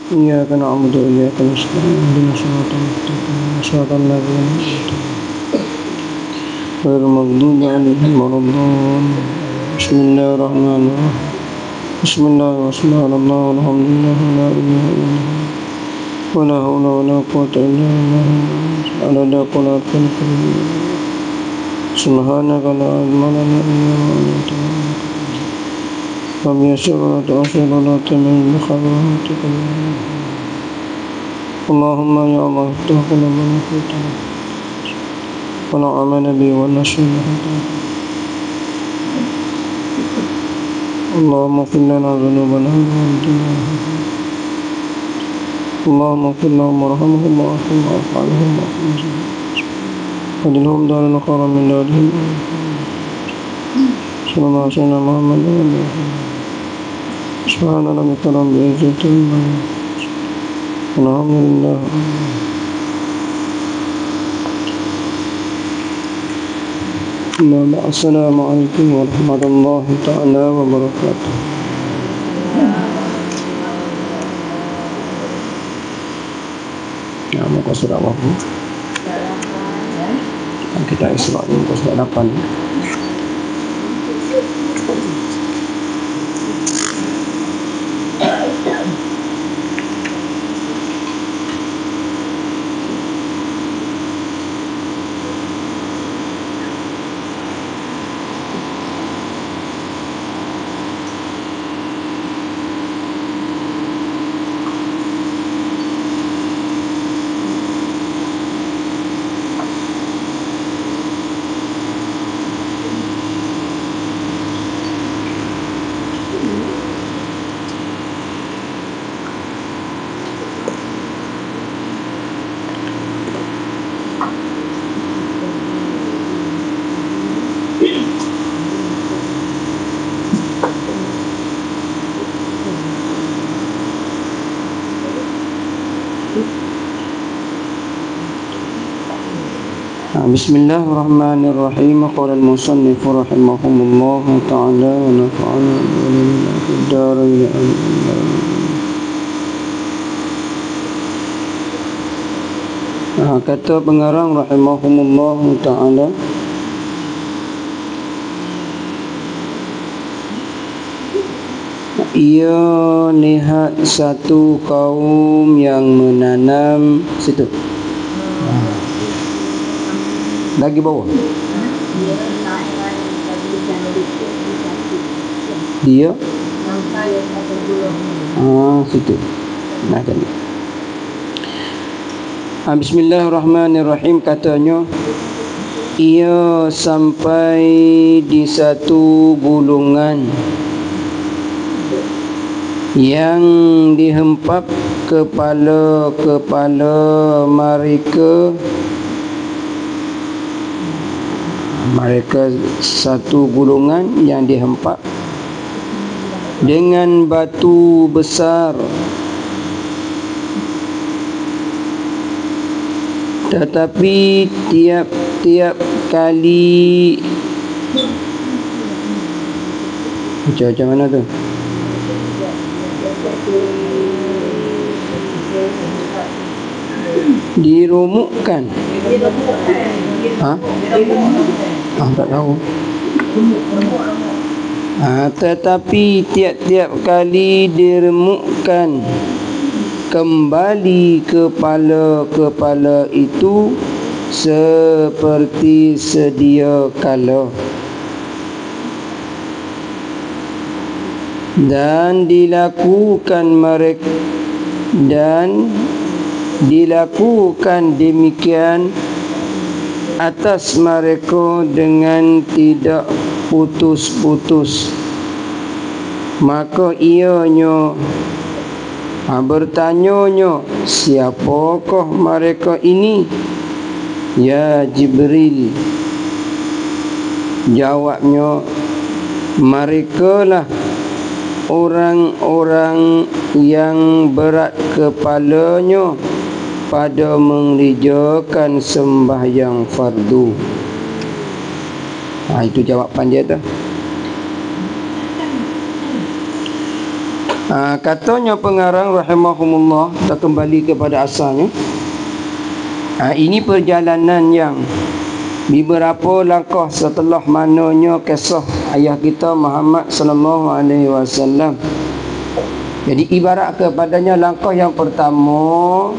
إياك نعبد وإياك نستعين اهدنا الصراط المستقيم صراط الذين أنعمت عليهم غير المغضوب عليهم ولا الضالين. بسم الله الرحمن الرحيم. بسم الله والصلاة على الله والحمد لله لا إله إلا الله ولا حول ولا قوة إلا بالله عدد قدرات الكريم. سبحانك لا علم لنا إلا ما علمتنا رب يسر ولا تعسر ولا تمن بخيراتك اللهم يا الله افتح قلوبنا فتنة ولا عمل بي ولا شيء اللهم اغفر لنا ذنوبنا ووالدينا اللهم اغفر لهم وارحمهم واعفهم واعف عنهم وادخلهم دارا خيرا من دارهم صلى الله عليه وسلم محمد سبحان ربك رب العزة عما يصفون والحمد لله. السلام عليكم ورحمة الله تعالى وبركاته. Ya, muka surat apa? Kita Isra ini muka surat 8. Bismillahirrahmanirrahim. Qala al-musannif rahimahullah ta'ala wa nafa'ana bi darain amin. Kata pengarang rahimahullah ta'ala, ia lihat satu kaum yang menanam situ. Lagi bawah. Dia situ. Nah tadi. Bismillahirrahmanirrahim. Katanya, ia sampai di satu gulungan yang dihempap kepala-kepala mereka satu gulungan yang dihempap dengan batu besar, tetapi tiap-tiap kali macam mana tu? Dirumukkan. Tak tahu. Tetapi tiap-tiap kali diremukkan kembali kepala-kepala itu seperti sedia kala, dan dilakukan demikian atas mereka dengan tidak putus-putus. Maka ianya bertanyanya, siapakah mereka ini? Ya Jibril. Jawabnya, merekalah orang-orang yang berat kepalanya pada mengerjakan sembahyang fardu. Itu jawapan dia tu. Katanya pengarang rahimahumullah, kita kembali kepada asalnya. Ini perjalanan yang beberapa langkah setelah mananya kisah ayah kita Muhammad sallallahu alaihi wasallam. Jadi ibarat kepadanya langkah yang pertama,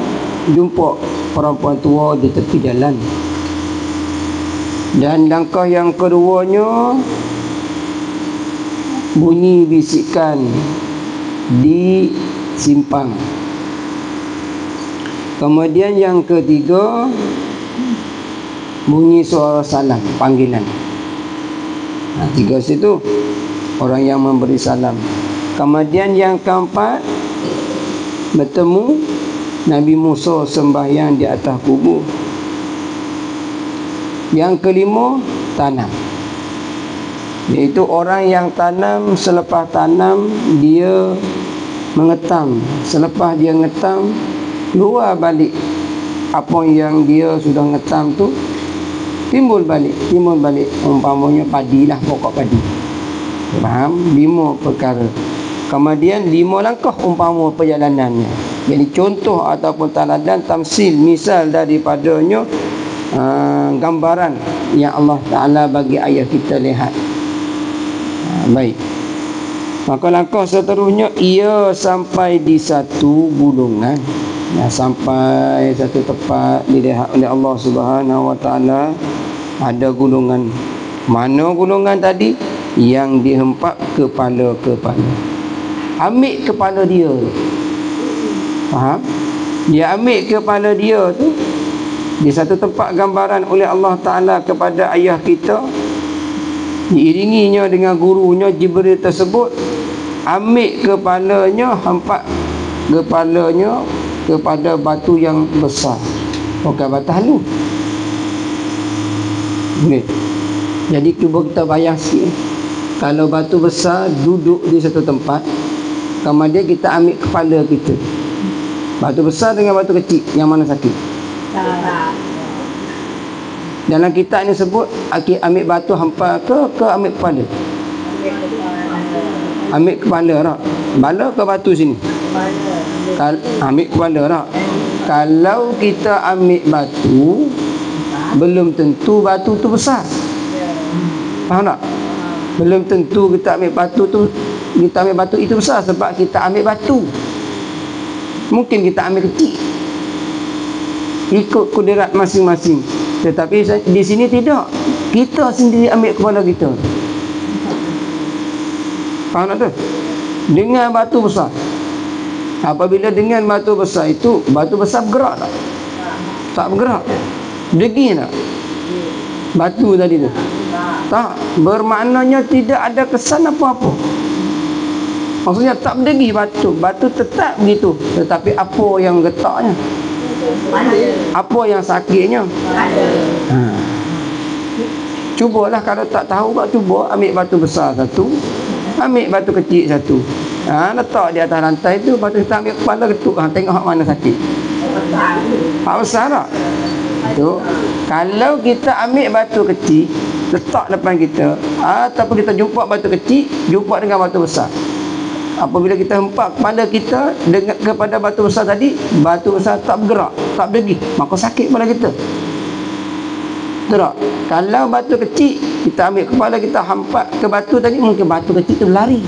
jumpa perempuan tua di tepi jalan. Dan langkah yang keduanya, bunyi bisikan di simpang. Kemudian yang ketiga, bunyi suara salam, panggilan. Tiga situ, orang yang memberi salam. Kemudian yang keempat, bertemu Nabi Musa sembahyang di atas kubur. Yang kelima, tanam. Iaitu orang yang tanam, selepas tanam dia mengetam. Selepas dia ngetam, keluar balik apa yang dia sudah ngetam tu, timbul balik. Umpamanya padi lah, pokok padi. Faham? 5 perkara. Kemudian 5 langkah umpama perjalanannya. Jadi contoh ataupun teladan, tamsil, misal daripadanya gambaran yang Allah Ta'ala bagi ayah kita lihat. Baik. Maka langkah seterusnya, ia sampai di satu gulungan. Sampai satu tempat dilihat oleh Allah Subhanahu Wa Ta'ala, ada gulungan. Mana gulungan tadi? Yang dihempak kepala-kepala. Ambil kepala dia. Faham? Dia ambil kepala dia tu di satu tempat gambaran oleh Allah Ta'ala kepada ayah kita, diiringinya dengan gurunya Jibril tersebut. Ambil kepalanya, hempak kepalanya kepada batu yang besar, bukan batu halus. Boleh. Jadi cuba kita bayang sikit, kalau batu besar duduk di satu tempat, kemudian kita ambil kepala kita. Batu besar dengan batu kecil, yang mana sakit? Dalam kitab ni sebut ambil batu hampa ke ambil kepala? Ambil kepala tak? Bala ke batu sini? Ambil kepala tak? Kalau kita ambil batu, belum tentu batu tu besar. Faham tak? Belum tentu kita ambil batu tu, kita ambil batu itu besar, sebab kita ambil batu. Mungkin kita ambil kecil, ikut kudrat masing-masing. Tetapi di sini tidak, kita sendiri ambil kepala kita. Faham tak tu? Dengan batu besar. Apabila dengan batu besar itu, batu besar bergerak tak? Tak bergerak. Degil tak? Batu tadi tu? Tak. Bermaknanya tidak ada kesan apa-apa. Maksudnya tak berdegi batu. Batu tetap begitu. Tetapi apa yang getaknya? Apa yang sakitnya? Cubalah, kalau tak tahu, cuba ambil batu besar satu, ambil batu kecil satu, letak di atas lantai tu. Batu kita ambil kepala ketuk, tengok hak mana sakit. Hak besar tak? Tu, kalau kita ambil batu kecil letak depan kita, ataupun kita jumpa batu kecil jumpa dengan batu besar, apabila kita hempak kepala kita dengan kepada batu besar tadi, batu besar tak bergerak, tak berdegi, maka sakit kepala kita. Betul tak? Kalau batu kecil kita ambil kepala kita hampak ke batu tadi, mungkin batu kecil tu lari.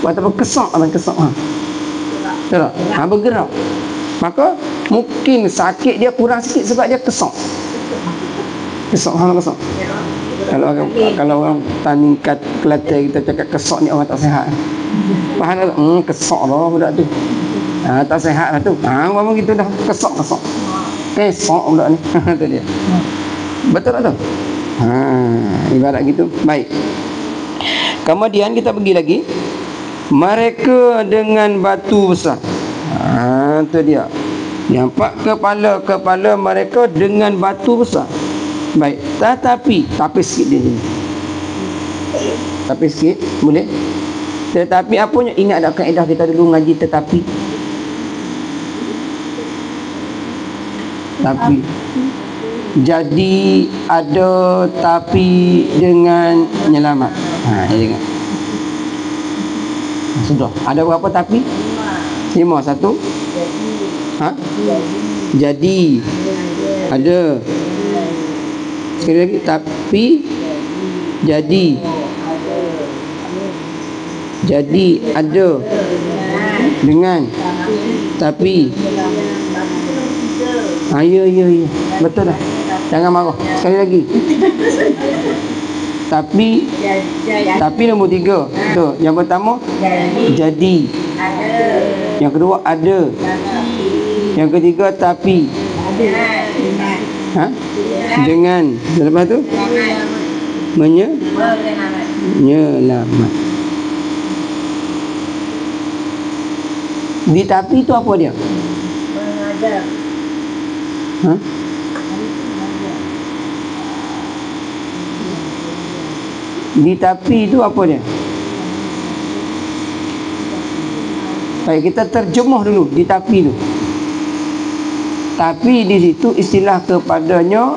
Ataupun kesak. Betul tak? Bergerak. Maka mungkin sakit dia kurang sikit sebab dia kesak. Kesak. Kalau orang tani Kelantan kita cakap kesak ni orang tak sihat. Faham tak? Kesak lah budak tu. Tak sihat lah tu. Ngomong gitu dah. Kesak. Kesak budak ni. Tu dia. Betul tak tu? Ibarat gitu. Baik. Kemudian kita pergi lagi. Mereka dengan batu besar. Tu dia. Nampak kepala mereka dengan batu besar. Baik, tapi sikit dia ni. Tapi sikit, boleh? Tetapi apanya? Ingat ada kaedah kita dulu ngaji tetapi. Tapi. Jadi ada tapi dengan nyelamat. Ingat. Sudah. Ada berapa tapi? 5. Satu. Ha? Jadi. Ada. Sekali lagi. Tapi. Jadi. Jadi. Ada. Dengan. Tapi. Ya. Betul dah. Jangan marah. Sekali lagi. Tapi nombor 3. Betul. Yang pertama jadi. Yang kedua ada. Yang ketiga tapi. Ha? Dengan. Lepas tu menyelamat. Di tapi tu apa dia? Ha? Di tapi itu apa dia? Baik, kita terjemah dulu di tapi itu. Tapi di situ istilah kepadanya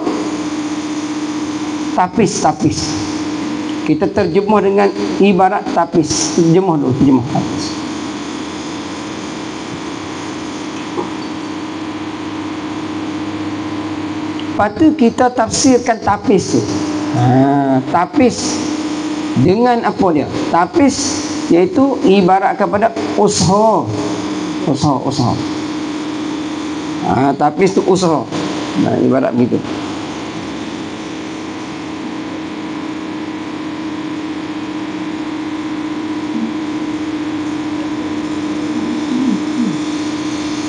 tapis. Kita terjemah dengan ibarat tapis. Terjemah tapis. Lepas tu kita tafsirkan tapis tu. Tapis dengan apa dia? Tapis iaitu ibarat kepada usaha. Tapis tu usaha. Ibarat begitu.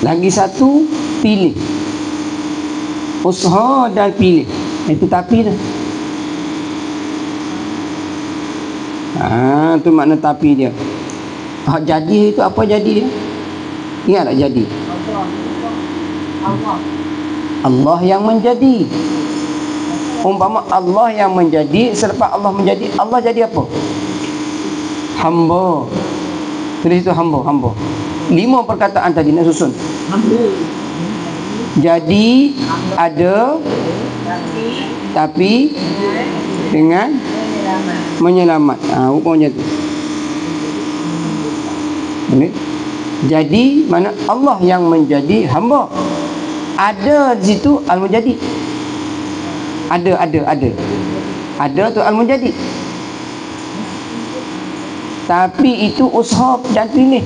Lagi satu, pilih. Usaha dan pilih. Itu tapi tu. Tu makna tapi dia. Jadi itu apa jadi dia? Ingat tak jadi? Allah yang menjadi. Umpama Allah yang menjadi, selepas Allah menjadi, Allah jadi apa? Hamba. Tulis itu hamba. 5 perkataan tadi nak susun. Jadi, ada, tapi, dengan menyelamat. Rupanya tu. Ini. Jadi mana Allah yang menjadi hamba. Ada di situ al-munjadi. Ada. Ada tu al-munjadi. Tapi itu usaha dan pilih.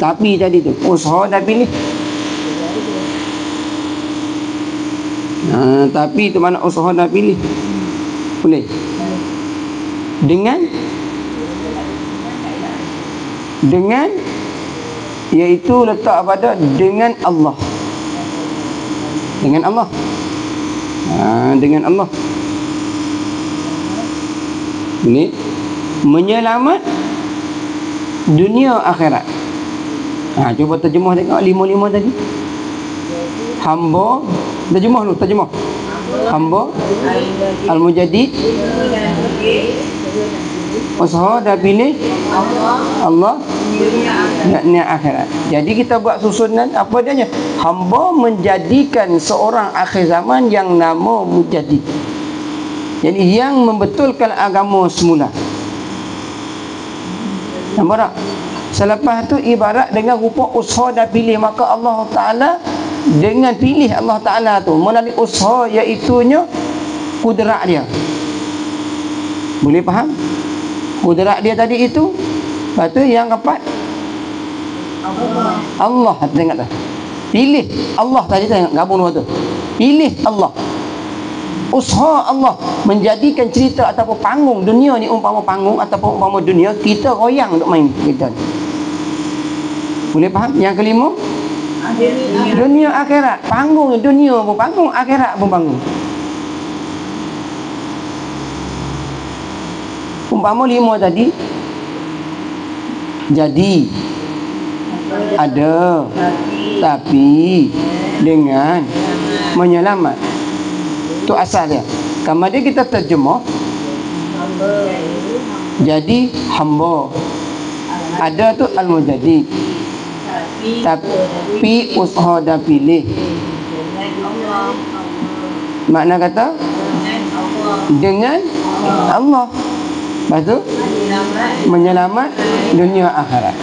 Tapi tadi tu usaha dan pilih. Tapi itu mana usaha dan pilih. Boleh. Dengan iaitu letak pada dengan Allah. Dengan Allah. Ini menyelamat dunia akhirat. Cuba terjemah tengok 5 tadi. Hamba, terjemah. Hamba al-mujadid, usaha dan pilih Allah dunia akhirat. Jadi kita buat susunan apa dia? Hamba menjadikan seorang akhir zaman yang nama mujadid. Jadi yang membetulkan agama semula. Nampak tak? Selepas tu ibarat dengan rupa usaha dan pilih. Maka Allah Ta'ala dengan pilih Allah Ta'ala tu melalui usaha, iaitunya kudrat dia. Boleh faham? Kudrat dia tadi itu. Lepas tu yang keempat Allah. Tengok tak? Pilih Allah tadi, tengok gabung dua tu. Pilih Allah. Usaha Allah menjadikan cerita ataupun panggung dunia ni umpama panggung ataupun umpama dunia kita royang untuk main kita. Boleh faham? Yang kelima, dunia akhirat. Panggung dunia pun panggung, akhirat pun panggung. Umpama 5 tadi. Jadi, ada, tapi, dengan, menyelamat. Itu asal dia. Kemudian kita terjemah. Jadi hamba. Ada tu al-mujadid. Tapi usaha dan pilih. Makna kata dengan Allah. Lepas tu menyelamat dunia akhirat.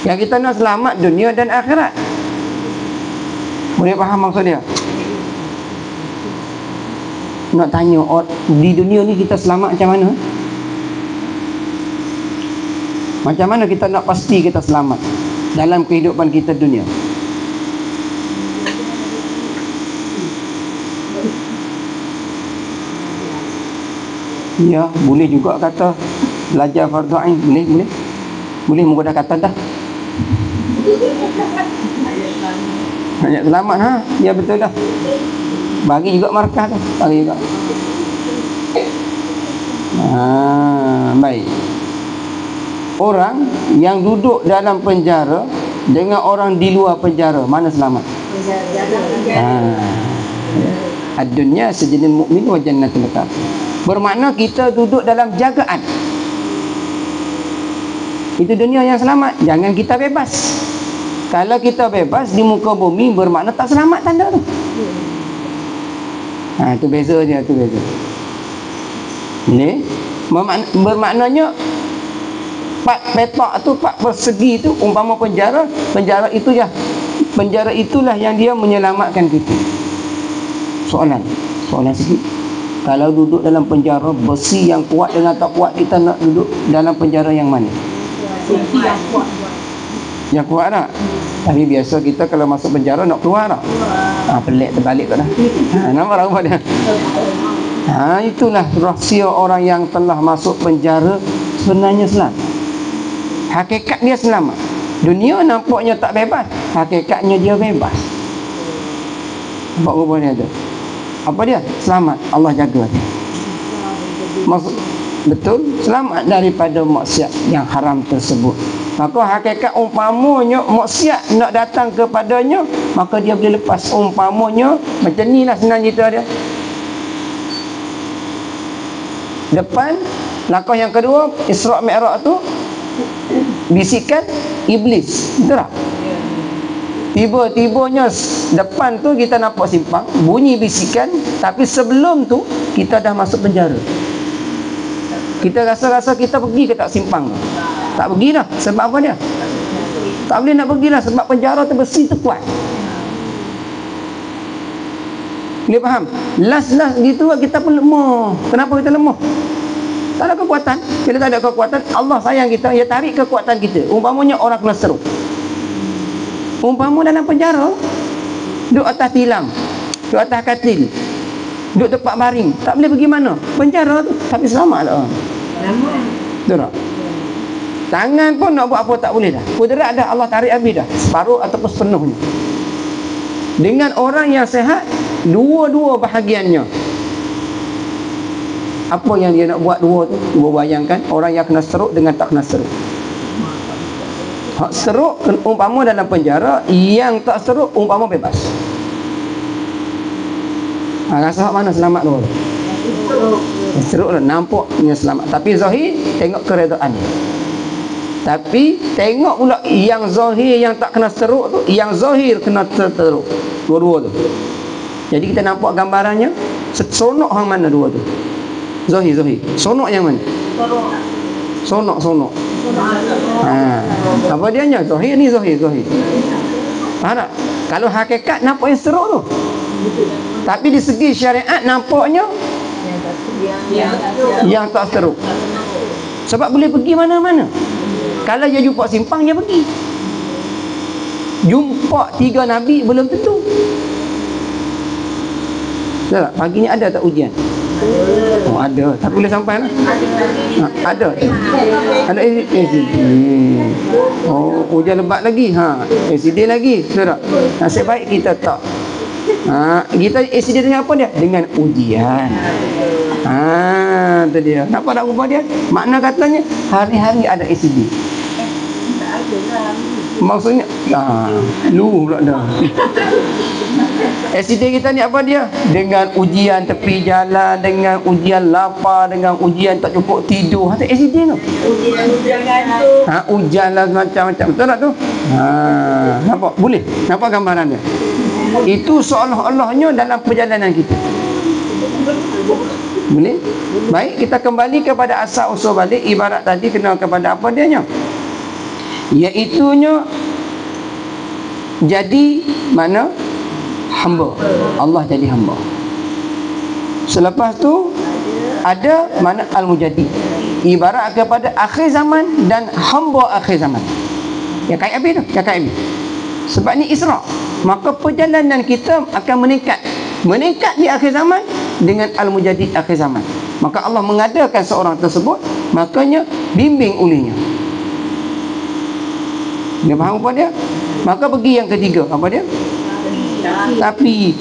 Yang kita nak selamat dunia dan akhirat. Boleh faham maksud dia? Nak tanya, di dunia ni kita selamat macam mana? Macam mana kita nak pasti kita selamat dalam kehidupan kita dunia? Ya, boleh juga kata belajar fardu ain. Boleh muka dah kata dah. Banyak selamat ha? Ya betul dah. Bagi juga markah tu. Bagi juga. Baik. Orang yang duduk dalam penjara dengan orang di luar penjara, mana selamat? Ad-dunya sejenis mukmin wa jannatul kafir. Bermakna kita duduk dalam jagaan. Itu dunia yang selamat. Jangan kita bebas. Kalau kita bebas di muka bumi, bermakna tak selamat tanda tu. Itu beza dia, tu beza. Ni bermaknanya pak petak tu, pak persegi tu umpama penjara itu ya. Penjara itulah yang dia menyelamatkan kita. Soalan sikit. Kalau duduk dalam penjara, besi yang kuat dengan tak kuat, kita nak duduk dalam penjara yang mana? Yang kuat tak? Tapi biasa kita kalau masuk penjara nak keluar tak? Pelik terbalik tu dah. Nampak tak dia? Itulah rahsia orang yang telah masuk penjara sebenarnya selamat. Hakikat dia selamat. Dunia nampaknya tak bebas, hakikatnya dia bebas. Nampak rupanya tu? Apa dia? Selamat. Allah jaga dia. Maksud, betul? Selamat daripada maksiat yang haram tersebut. Maka hakikat umpamanya maksiat nak datang kepadanya, maka dia boleh lepas. Umpamanya macam ni lah senang cerita dia. Depan langkah yang kedua, Isra' Mi'raj tu bisikan iblis. Betul tak? Tiba-tibanya depan tu kita nampak simpang, bunyi bisikan, tapi sebelum tu kita dah masuk penjara. Kita rasa-rasa kita pergi ke tak simpang? Tak pergi dah. Sebab apa dia? Tak boleh nak pergi lah, sebab penjara tu besi tu kuat. Boleh faham? Last gitu kita pun lemah. Kenapa kita lemah? Tak ada kekuatan. Bila tak ada kekuatan, Allah sayang kita, dia tarik kekuatan kita. Umpamanya orang kena seruk. Umpama dalam penjara, duduk atas tilam, duduk atas katil, duduk tempat baring, tak boleh pergi mana? Penjara tu, tapi selamat lah. Betul tak? Tangan pun nak buat apa tak boleh dah. Kudrat dah, Allah tarik habis dah, separuh ataupun sepenuhnya. Dengan orang yang sehat, dua-dua bahagiannya. Apa yang dia nak buat dua tu? Cuba bayangkan orang yang kena seruk dengan tak kena seruk. Hak seruk umpama dalam penjara, yang tak seruk umpama bebas. Rasa hak mana selamat tu? Seruk lah, nampak punya selamat. Tapi zahir tengok keredaan. Tapi tengok pula yang zahir yang tak kena seruk tu, yang zahir kena teruk. Dua-dua tu. Jadi kita nampak gambarannya, seronok hang mana dua tu? Zahir. Sonok yang mana? Sonok. Apa dia nya? Zahir ni zahir. Faham tak? Kalau hakikat nampak yang seruk tu. Tapi di segi syariat nampaknya yang tak seruk. Sebab boleh pergi mana-mana. Kalau dia jumpa simpang, dia pergi. Jumpa 3 Nabi belum tentu. Tak? Pagi ni ada tak ujian? Ada. Tak boleh sampai lah. Ada. Ada ACD. Hujan lebat lagi. ACD lagi. Betul tak? Nasib baik kita tak. Kita ACD dengan apa dia? Dengan ujian. Itu dia. Nampak tak rupa dia? Makna katanya hari-hari ada ACD. Maksudnya lu pula dah. ACD kita ni apa dia? Dengan ujian tepi jalan, dengan ujian lapar, dengan ujian tak cukup tidur. Itu ACD tu. Ujian gantung. Ujian lah macam-macam. Betul tak tu? Nampak? Boleh? Nampak gambaran dia? Itu seolah-olahnya dalam perjalanan kita. Boleh? Baik, kita kembali kepada asal usul balik. Ibarat tadi kenal kepada apa dianya? Iaitunya jadi mana? Hamba. Allah jadi hamba. Selepas tu ada mana al-mujaddi. Ibarat kepada akhir zaman dan hamba akhir zaman. Ya kait habis tu, ya kait habis. Sebab ni Isra. Maka perjalanan kita akan meningkat. Meningkat di akhir zaman dengan al-mujaddi akhir zaman. Maka Allah mengadakan seorang tersebut, makanya bimbing olehnya. Dia faham apa dia? Maka pergi yang ketiga. Apa dia? Tapi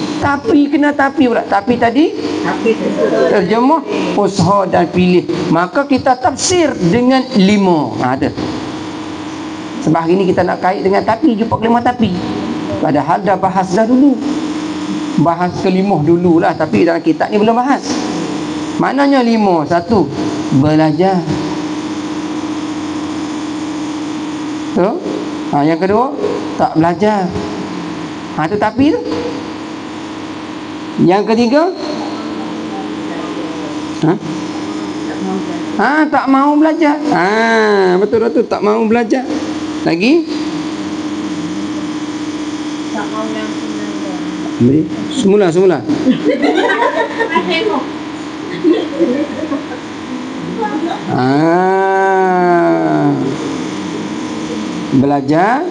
kena tapi pula. Tapi tadi terjemah usaha dan pilih. Maka kita tafsir dengan 5. Ada. Sebab hari ni kita nak kait dengan tapi, jumpa kelima tapi. Padahal dah bahas dah dulu. Bahas kelima dululah, tapi dalam kitab ni belum bahas. Maknanya 5. 1. Belajar. Tu. Yang kedua, tak belajar. Tu tapi tu. Yang ketiga, tak mau belajar. Betul-betul tak mau belajar. Lagi? Tak mau yang semula. Belajar,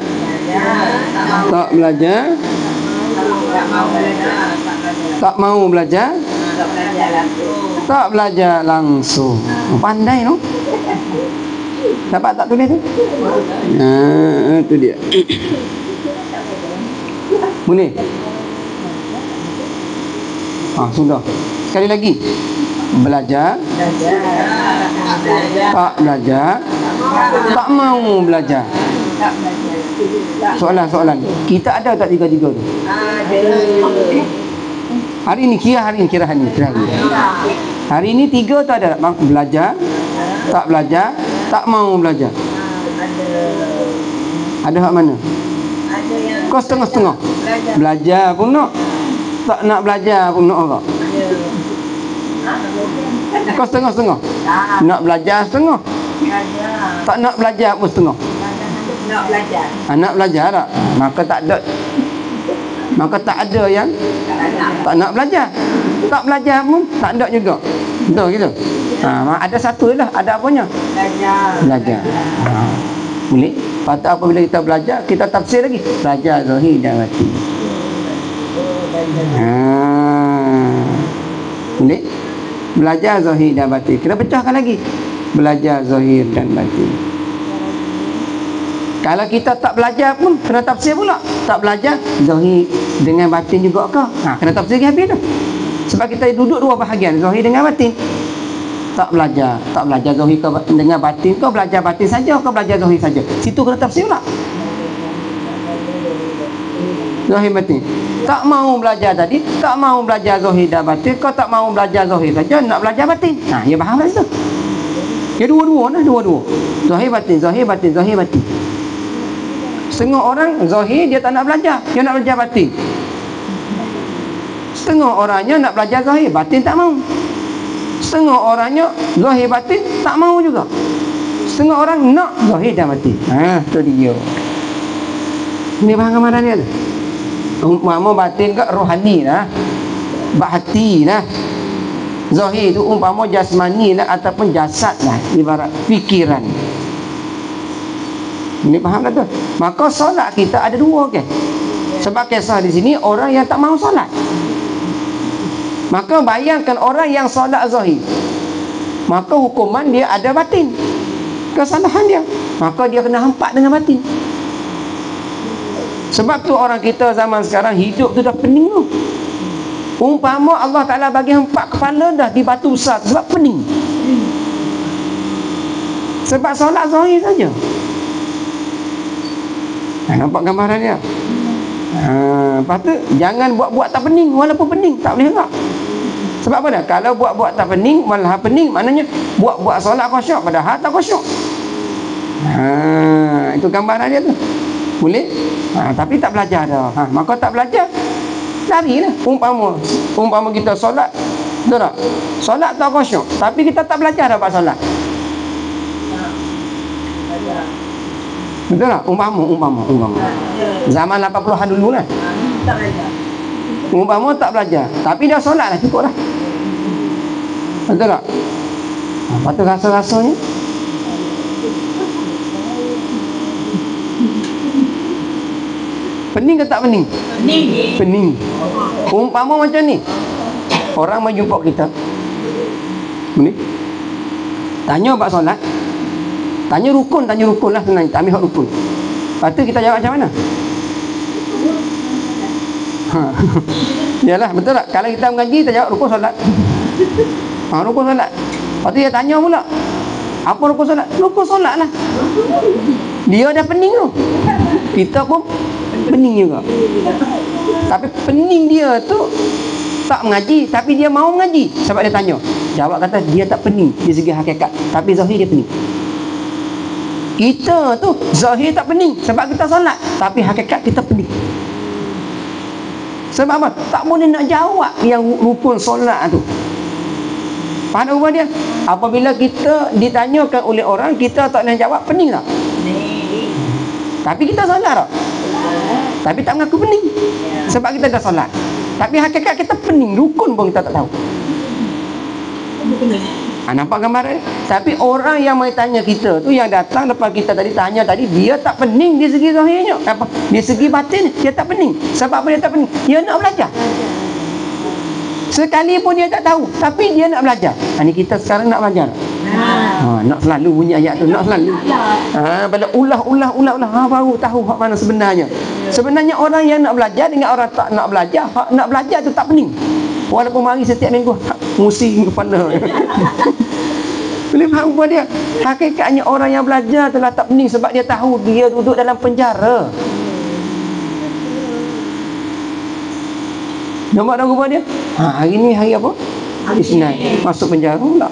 tak belajar, tak mau belajar, tak belajar langsung. Pandai no? Dapat tak tulis tu? Itu dia. Boleh? Sudah. Sekali lagi. Belajar, tak belajar, tak mau belajar. Soalan. Kita ada tak tiga-tiga tu? Hari ni kira hari ni. Hari ni 3 tak ada. Belajar, tak belajar, tak mau belajar. Ada hak mana? Kau setengah-setengah. Belajar pun nak, tak nak belajar pun nak agak. Kau setengah-setengah. Nak belajar setengah, tak nak belajar pun setengah. Nak belajar tak? Maka tak ada yang tak nak belajar. Tak belajar pun tak ada juga. Betul gitu. Ada satu lah. Ada apanya? Belajar. Boleh. Patut apabila kita belajar, kita tafsir lagi. Belajar zahir dan batin. Boleh. Belajar zahir dan batin. Kita pecahkan lagi. Belajar zahir dan batin. Kalau kita tak belajar pun kena tafsir pula. Tak belajar zahir dengan batin juga ke? Kena tafsir lagi habis tu. Sebab kita duduk 2 bahagian, zahir dengan batin. Tak belajar zahir dengan batin, kau belajar batin saja, kau belajar zahir saja. Situ kena tafsir pula. Zahir batin. Tak mau belajar tadi, tak mau belajar zahir dan batin, kau tak mau belajar zahir saja, nak belajar batin. Ya faham tak situ? Ya dua-dua. Zahir batin. Setengah orang zahir dia tak nak belajar, dia nak belajar batin. Setengah orangnya nak belajar zahir, batin tak mau. Setengah orangnya zahir batin tak mau juga. Setengah orang nak zahir dan batin. Tu dia. Ini faham gambaran dia tu. Umpama batin ke rohani lah, hati lah. Zahir tu umpama jasmani lah ataupun jasad lah, ibarat fikiran. Ini faham tak tu? Maka solat kita ada 2 kan? Sebab kisah di sini orang yang tak mau solat. Maka bayangkan orang yang solat zahir, maka hukuman dia ada batin, kesalahan dia, maka dia kena hempak dengan batin. Sebab tu orang kita zaman sekarang hidup tu dah pening tu. Umpama Allah Ta'ala bagi hempak kepala dah di batu besar sebab pening. Sebab solat zahir saja. Nampak gambaran dia? Lepas tu jangan buat-buat tak pening. Walaupun pening tak boleh tak. Sebab apa dah? Kalau buat-buat tak pening, malah pening, maknanya buat-buat solat khusyuk padahal tak khusyuk. Itu gambaran dia tu. Boleh? Tapi tak belajar dah. Maka tak belajar, larilah. Umpama kita solat Betul tak? Solat tak khusyuk, tapi kita tak belajar dah buat solat. Betul tak? Umpama zaman 80-an dulu lah, umpama tak belajar, tapi dah solat lah, cukup lah. Betul tak? Lepas tu rasa-rasanya pening ke tak pening? Pening. Umpama macam ni, orang mai jumpa kita ni, tanya bab solat, tanya rukun lah, senang, tak ambil hak rukun. Lepas tu kita jawab macam mana? Yalah, betul tak? Kalau kita mengaji, kita jawab rukun solat. Rukun solat. Lepas tu dia tanya pula, apa rukun solat? Rukun solat lah. Dia dah pening tu, kita pun pening juga. Tapi pening dia tu tak mengaji, tapi dia mau mengaji sebab dia tanya. Jawab kata dia tak pening di segi hakikat, tapi zahir dia pening. Kita tu zahir tak pening sebab kita solat, tapi hakikat kita pening. Sebab apa? Tak boleh nak jawab yang rukun solat tu. Faham apa dia? Apabila kita ditanyakan oleh orang, kita tak boleh jawab, pening tak? Tapi kita solat tak? Tapi tak mengaku pening sebab kita dah solat, tapi hakikat kita pening, rukun pun kita tak tahu. Nampak gambaran? Tapi orang yang mai tanya kita tu, yang datang lepas kita tadi tanya tadi, dia tak pening di segi zahirnya, apa? Di segi batin dia tak pening. Sebab apa dia tak pening? Dia nak belajar. Sekali pun dia tak tahu, tapi dia nak belajar. Ini kita sekarang nak belajar. Nak selalu bunyi ayat tu, nak selalu. Pada ulah baru tahu hak mana sebenarnya. Sebenarnya orang yang nak belajar dengan orang tak nak belajar, hak nak belajar tu tak pening. Walaupun mari setiap minggu musing kepala. Boleh faham apa dia? Hakikatnya orang yang belajar telah tak pening sebab dia tahu dia duduk dalam penjara. Nampak dah rupa dia? Hari ni hari apa? Hari Isnin. Masuk penjara pula.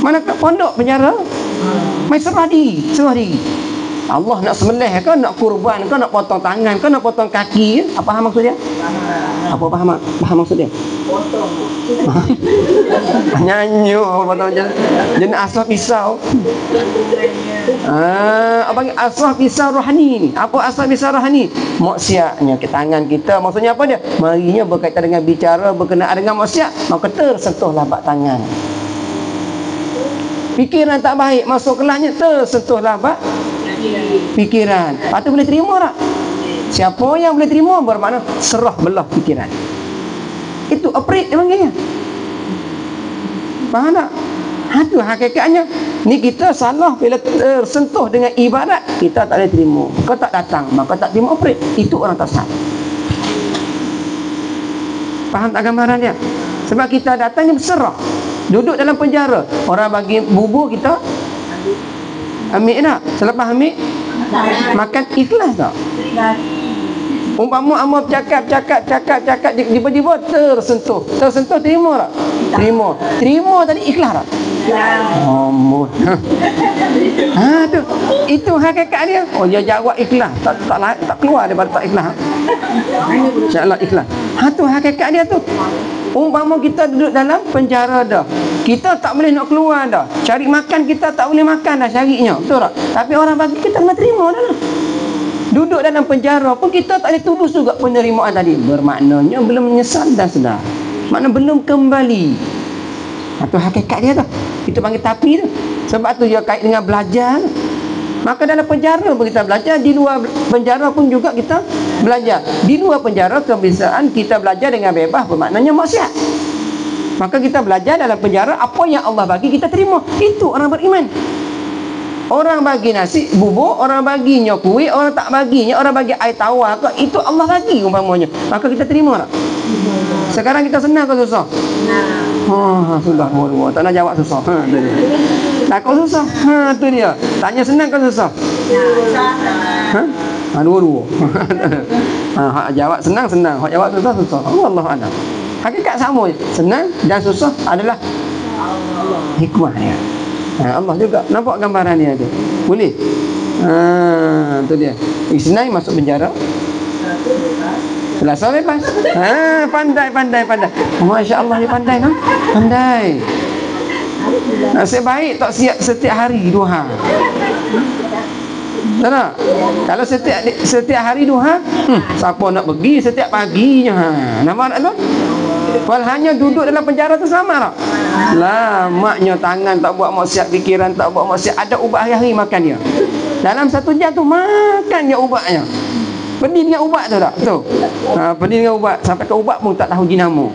Mana kat pondok penjara? Mai serah diri. Allah nak sembelih ke, nak kurban ke, nak potong tangan ke, nak potong kaki ke? Apa faham maksud dia? Apa faham maksud dia? Potong. Nyanyi potong jenis asah pisau. Apa panggil asah pisau rohani ni? Apa asah pisau rohani? Maksiatnya ke tangan kita. Maksudnya apa dia? Marinya berkaitan dengan bicara berkenaan dengan maksiat, maka tersentuhlah bak tangan. Fikiran tak baik masuk kelasnya, tersentuhlah bak fikiran. Lepas tu boleh terima tak? Siapa yang boleh terima bermakna serah belah fikiran. Itu operate dia panggilnya. Faham tak? Itu hakikatnya. Ni kita salah bila tersentuh dengan ibadat, kita tak boleh terima. Kau tak datang, maka tak terima operate. Itu orang tak sah. Faham tak gambaran dia? Sebab kita datang ni berserah. Duduk dalam penjara, orang bagi bubur, kita ambil tak? Selepas ambil, makan ikhlas tak? Umpama amal cakap tiba-tiba tersentuh terima tak? Terima tadi ikhlas tak? Ampun. Tu itu hakikat dia. Dia jawab ikhlas, tak keluar daripada tak ikhlas. Insya-Allah ikhlas. Tu hakikat dia tu. Umpama kita duduk dalam penjara dah, kita tak boleh nak keluar dah. Cari makan kita tak boleh makan dah carinya. Betul tak? Tapi orang bagi kita kena terima dah lah. Duduk dalam penjara pun kita tak boleh tulus juga penerimaan tadi. Bermaknanya belum menyesal dan sedar. Makna belum kembali. Itu hakikat dia tu. Kita panggil tapi tu. Sebab tu dia kait dengan belajar. Maka dalam penjara pun kita belajar, di luar penjara pun juga kita belajar. Di luar penjara kebiasaan kita belajar dengan bebas, bermaknanya maksiat. Maka kita belajar dalam penjara, apa yang Allah bagi kita terima. Itu orang beriman. Orang bagi nasi bubur, orang baginya kuih, orang tak baginya, orang bagi air tawar ke, itu Allah bagi umpamanya. Maka kita terima tak? Sekarang kita senang ke susah? Sudah dua-dua. Tak nak jawab susah. Tu dia. Takut susah. Tu dia. Tanya senang ke susah? Dua-dua. Hak jawab senang. Hak jawab susah. Allah a'lam. Hakikat sama. Senang dan susah adalah hikmah dia. Allah juga. Nampak gambaran dia tu? Boleh? Tu dia. Isnai masuk penjara. Selasa bebas. Pandai. Masya Allah, dia pandai kan? Pandai. Nasib baik tak siap setiap hari duha. Tak? Kalau setiap hari duha, siapa nak pergi setiap paginya? Nampak tak tu? Hanya duduk dalam penjara tu sama tak? Lamaknya tangan tak buat maksiat, fikiran tak buat maksiat, ada ubat hari-hari makan dia. Dalam 1 jam tu makan dia ubatnya. Pening dengan ubat tu tak? Tu. Pening dengan ubat, sampai ke ubat pun tak tahu jenama.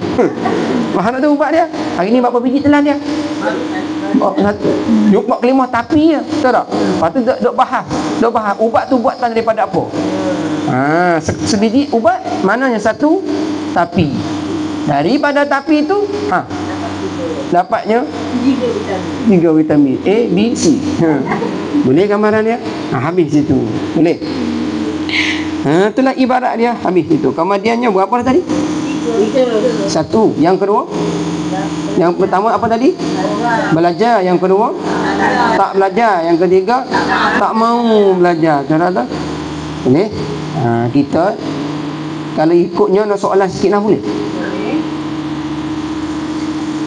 Faham tak tu ubat dia? Hari ni berapa biji telan dia? Jumpa kelimah tapi je. Tahu tak? Lepas tu duk bahas. Ubat tu buatan daripada apa? Sebiji ubat, maknanya 1 tapi. Daripada tapi tu, dapatnya 3 vitamin A, B, C. Boleh gambaran dia? Habis situ. Boleh. Itulah ibarat dia. Habis situ. Kemudiannya berapa tadi? 1. Yang kedua? Yang pertama apa tadi? Belajar. Yang kedua? Tak belajar. Yang ketiga? Tak mau belajar. Cara tak? Boleh? Kita kalau ikutnya nak soalan sikit lah boleh?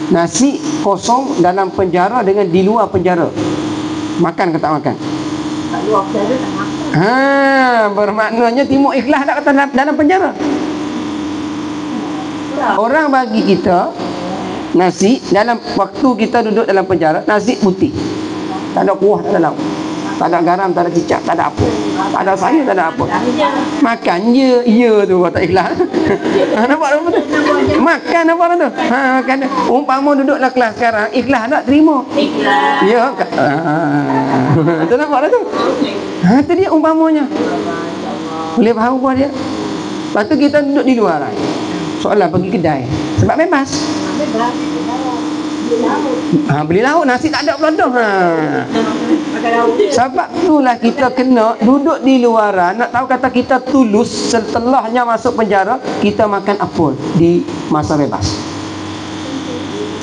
Nasi kosong dalam penjara dengan di luar penjara, makan ke tak makan? Luar penjara tak makan. Bermaknanya Timur Ikhlas tak kata dalam penjara. Orang bagi kita nasi dalam waktu kita duduk dalam penjara, nasi putih, tak ada kuah, tak ada lauk, tak ada garam, tak ada kicap, tak ada apa, tak ada sayur, tak ada apa. Makan je. Ya tu tak ikhlas. Nampak apa tu? Makan apa tu? Makan. Umpama duduklah kelas sekarang, ikhlas tak terima? Ikhlas. Ya. Tu nampak tu? Tu dia umpamanya. Boleh faham apa dia? Lepas tu kita duduk di luar lah. Soalan pergi kedai sebab bebas. Beli lauk, nasi tak ada pula dah. Sebab itulah kita kena duduk di luaran. Nak tahu kata kita tulus, setelahnya masuk penjara, kita makan apa di masa bebas.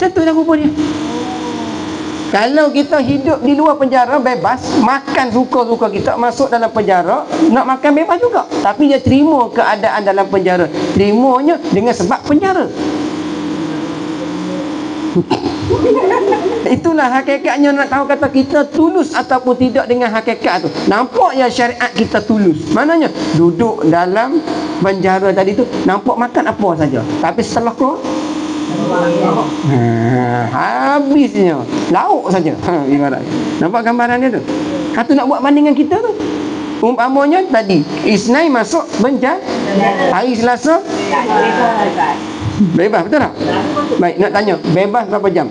Satu dah rupa dia. Kalau kita hidup di luar penjara bebas, makan suka-suka kita, masuk dalam penjara, nak makan bebas juga. Tapi dia terima keadaan dalam penjara. Terimanya dengan sebab penjara. Itulah hakikatnya. Nak tahu kata kita tulus ataupun tidak dengan hakikat tu. Nampak ya syariat kita tulus. Maknanya duduk dalam penjara tadi tu, nampak makan apa saja, tapi setelah keluar habisnya lauk saja. Ibarat. Nampak gambaran dia tu? Kata nak buat bandingan kita tu. Umpamanya tadi Isnin masuk penjara, hari Selasa bebas, betul tak? Baik, nak tanya, bebas berapa jam?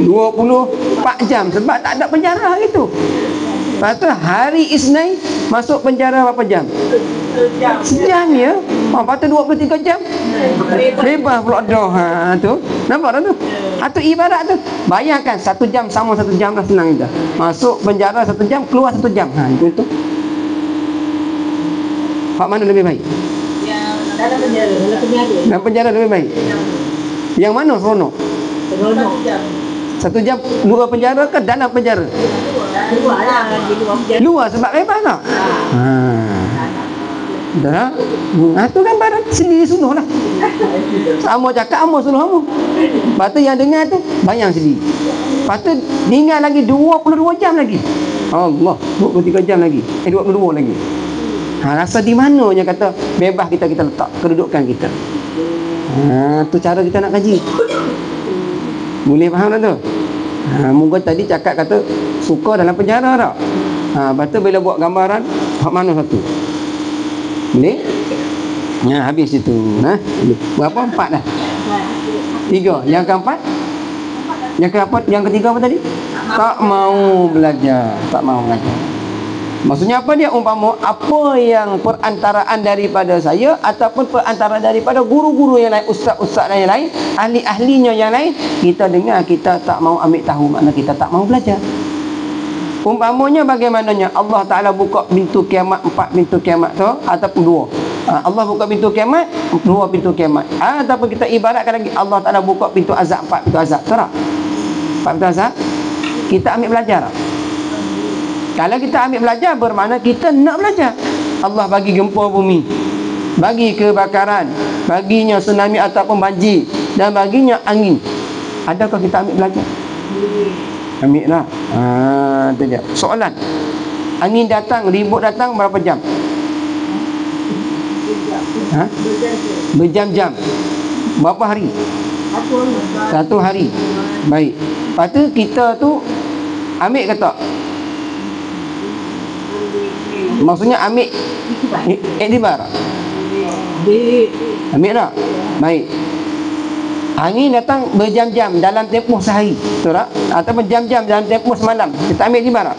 24 jam. Sebab tak ada penjara hari tu. Lepas tu hari Isnin masuk penjara berapa jam? Sejam ya. Lepas tu 23 jam bebas pula dah. Tu nampak tak tu? Itu ibarat tu. Bayangkan 1 jam sama 1 jam lah, senang je. Masuk penjara 1 jam, keluar 1 jam. Itu hak mana lebih baik? Dalam penjara. Dalam penjara lebih baik. Yang mana seronok? 1 jam luar penjara ke dalam penjara? Luar lah, di luar penjara. Luar sebab bebas tak? Dah. Tu kan barat sendiri sunuh lah. Sama cakap, sama sunuh kamu. Lepas tu yang dengar tu bayang sendiri. Lepas tu tinggal lagi 22 jam lagi. Allah, 23 jam lagi. 22 lagi. Rasa di mananya kata bebas kita letak kedudukan kita. Tu cara kita nak kaji. Boleh faham tak tu? Mungkin tadi cakap kata suka dalam penjara tak? Lepas tu bila buat gambaran, hak mana satu? Boleh? Habis itu. Berapa? 4 dah? 3. Yang keempat? Yang ketiga apa tadi? Tak mau belajar. Tak mau belajar. Maksudnya apa dia? Umpama apa yang perantaraan daripada saya ataupun perantaraan daripada guru-guru yang lain, ustaz-ustaz yang lain, ahli-ahlinya yang lain, kita dengar, kita tak mau ambil tahu, makna kita tak mau belajar. Umpamanya bagaimananya Allah Ta'ala buka pintu kiamat, 4 pintu kiamat tu, ataupun 2. Allah buka pintu kiamat, 2 pintu kiamat. Ataupun kita ibaratkan lagi, Allah Ta'ala buka pintu azab, 4 pintu azab. Tahu tak? 4 pintu azab. Kita ambil belajar tak? Kalau kita ambil belajar, bermakna kita nak belajar. Allah bagi gempa bumi, bagi kebakaran, baginya tsunami ataupun banjir, dan baginya angin. Adakah kita ambil belajar? Ambil lah. Itu dia. Soalan. Angin datang, ribut datang berapa jam? Berjam-jam. Berapa hari? 1 hari. Baik. Lepas tu kita tu ambil ke tak? Maksudnya ambil iktibar. Ambil tak? Baik. Angin datang berjam-jam dalam tempoh sehari, betul tak? Ataupun jam-jam dalam tempoh semalam. Kita ambil iktibar tak?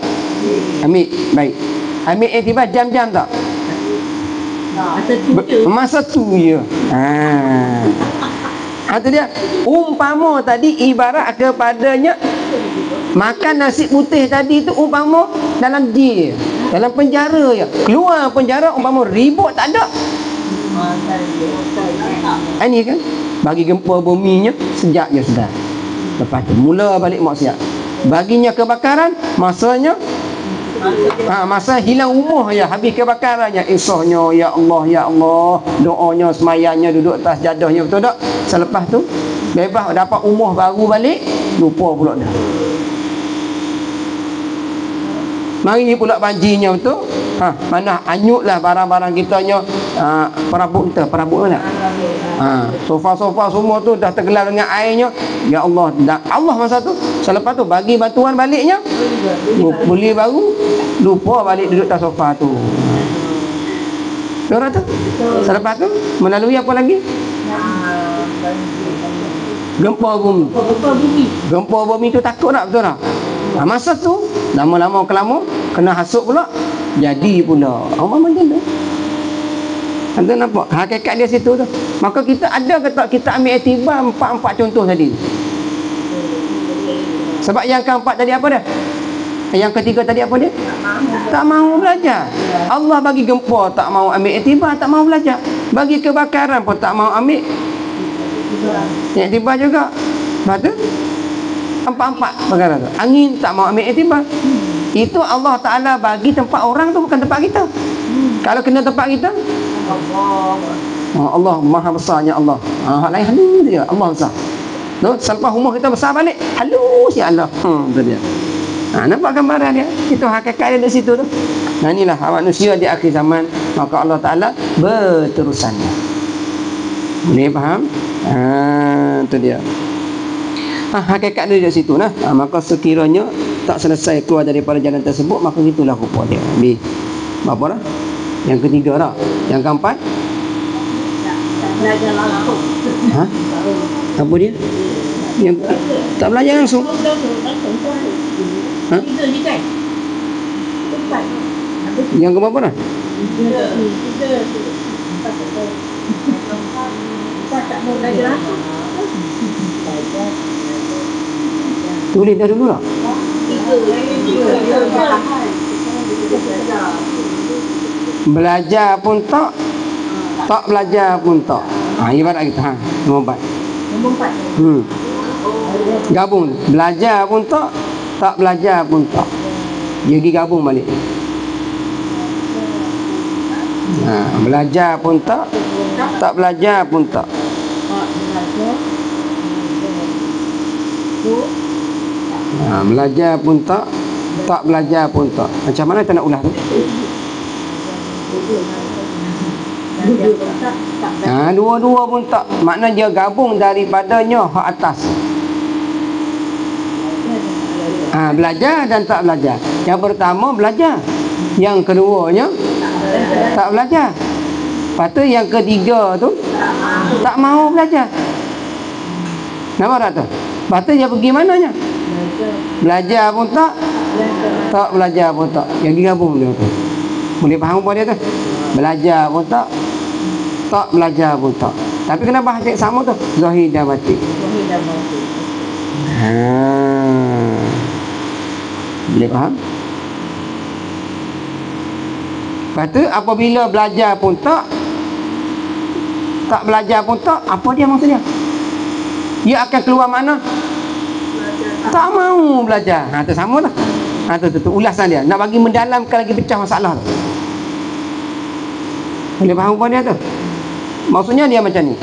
Ambil. Baik. Ambil iktibar jam-jam tak? Masa tu je. Itu dia. Umpama tadi ibarat kepadanya makan nasi putih tadi tu umpama dalam jail, dalam penjara je. Keluar penjara umpama ribut tak ada. Ini kan bagi gempa buminya sejak je sudah. Lepas tu mula balik maksiat. Baginya kebakaran masanya masa hilang umur ya, habis kebakarannya, esoknya ya Allah, doanya, semayangnya, duduk atas jadahnya, betul tak? Selepas tu bebas dapat umur baru balik, lupa pula dah. Mari pula banjirnya, betul? Mana hanyutlah barang-barang kitanya, perabot kita, perabot mana? Sofa-sofa semua tu dah tergelar dengan airnya. Ya Allah, Allah masa tu selepas tu bagi bantuan baliknya, beli baru, lupa balik duduk atas sofa tu. Betul tu? Selepas tu melalui apa lagi? Gempa bumi. Gempa bumi tu takut tak, betul tak? Masa tu lama-lama kelama kena hasut pula, jadi pula Allah macam tu. Anda nampak hakikat dia situ tu. Maka kita ada ke tak kita ambil iktibar empat contoh tadi? Sebab yang keempat tadi apa dah? Yang ketiga tadi apa dia? Tak mahu belajar. Allah bagi gempa tak mahu ambil iktibar, tak mahu belajar. Bagi kebakaran pun tak mahu ambil iktibar juga. Lepas tu empat perkara tu. Angin tak mahu ambil iktibar. Itu Allah Ta'ala bagi tempat orang tu, bukan tempat kita. Kalau kena tempat kita, Allah maha besarnya Allah. Hak lain halus dia, Allah besar. Tu selepas umur kita besar balik, halus ya Allah. Tu dia. Nampak gambaran dia? Itu hakikat dia di situ tu. Inilah manusia di akhir zaman, maka Allah Ta'ala berterusannya. Boleh faham? Tu dia. Hakikat dia di situ nah. Maka sekiranya tak selesai keluar daripada jalan tersebut, maka itulah rupa dia. Habis. Berapa dah? Yang ketiga dah. Yang keempat? Belajar langsung. Apa dia? Yang tak belajar langsung. Yang keberapa dah? Tak mau belajar langsung. Tulis dah dulu lah. Belajar pun tak, tak belajar pun tak. Ibarat kita nombor 4. Gabung. Belajar pun tak, tak belajar pun tak. Dia pergi gabung balik. Belajar pun tak, tak belajar pun tak. Belajar pun tak, tak belajar pun tak. Macam mana kita nak ulah tu? Dua-dua pun tak. Makna dia gabung daripadanya hak atas. Belajar dan tak belajar. Yang pertama belajar, yang keduanya tak belajar. Lepas tu yang ketiga tu tak mahu belajar. Nampak tak tu? Lepas tu dia pergi mananya? Belajar pun tak, tak belajar pun tak. Yang digabung dia tu. Boleh faham apa dia tu? Belajar pun tak, tak belajar pun tak. Tapi kenapa hasil sama tu? Zahir dan batin. Boleh faham? Lepas tu apabila belajar pun tak, tak belajar pun tak, apa dia maksudnya? Dia akan keluar mana? Tak mahu belajar. Tu sama lah. Tu ulasan dia. Nak bagi mendalamkan lagi pecah masalah tu. Boleh faham apa dia tu? Maksudnya dia macam ni.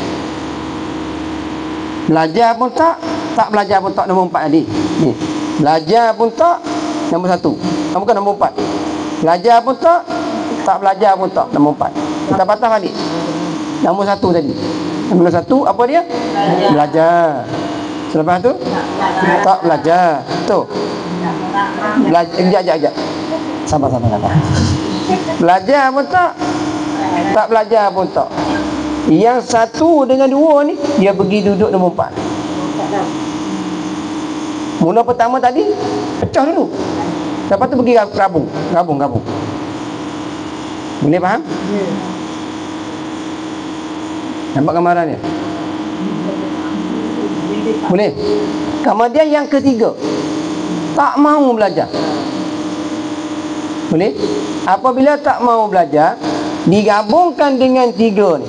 Belajar pun tak belajar pun tak, nombor 4 tadi. Ni. Belajar pun tak, nombor 1. Bukan nombor 4. Belajar pun tak belajar pun tak, nombor 4. Kita patah balik. Nombor 1 tadi. Nombor 1 apa dia? Belajar. Selepas tu tak belajar. Tu. Belajar, sekejap. Sabar. Belajar pun tak belajar pun tak. Yang 1 dengan 2 ni dia pergi duduk nombor 4. Mula pertama tadi pecah dulu. Lepas tu pergi gabung. Boleh faham? Nampak gambaran dia? Boleh? Kemudian yang ketiga, tak mau belajar. Boleh? Apabila tak mau belajar, digabungkan dengan 3 ni.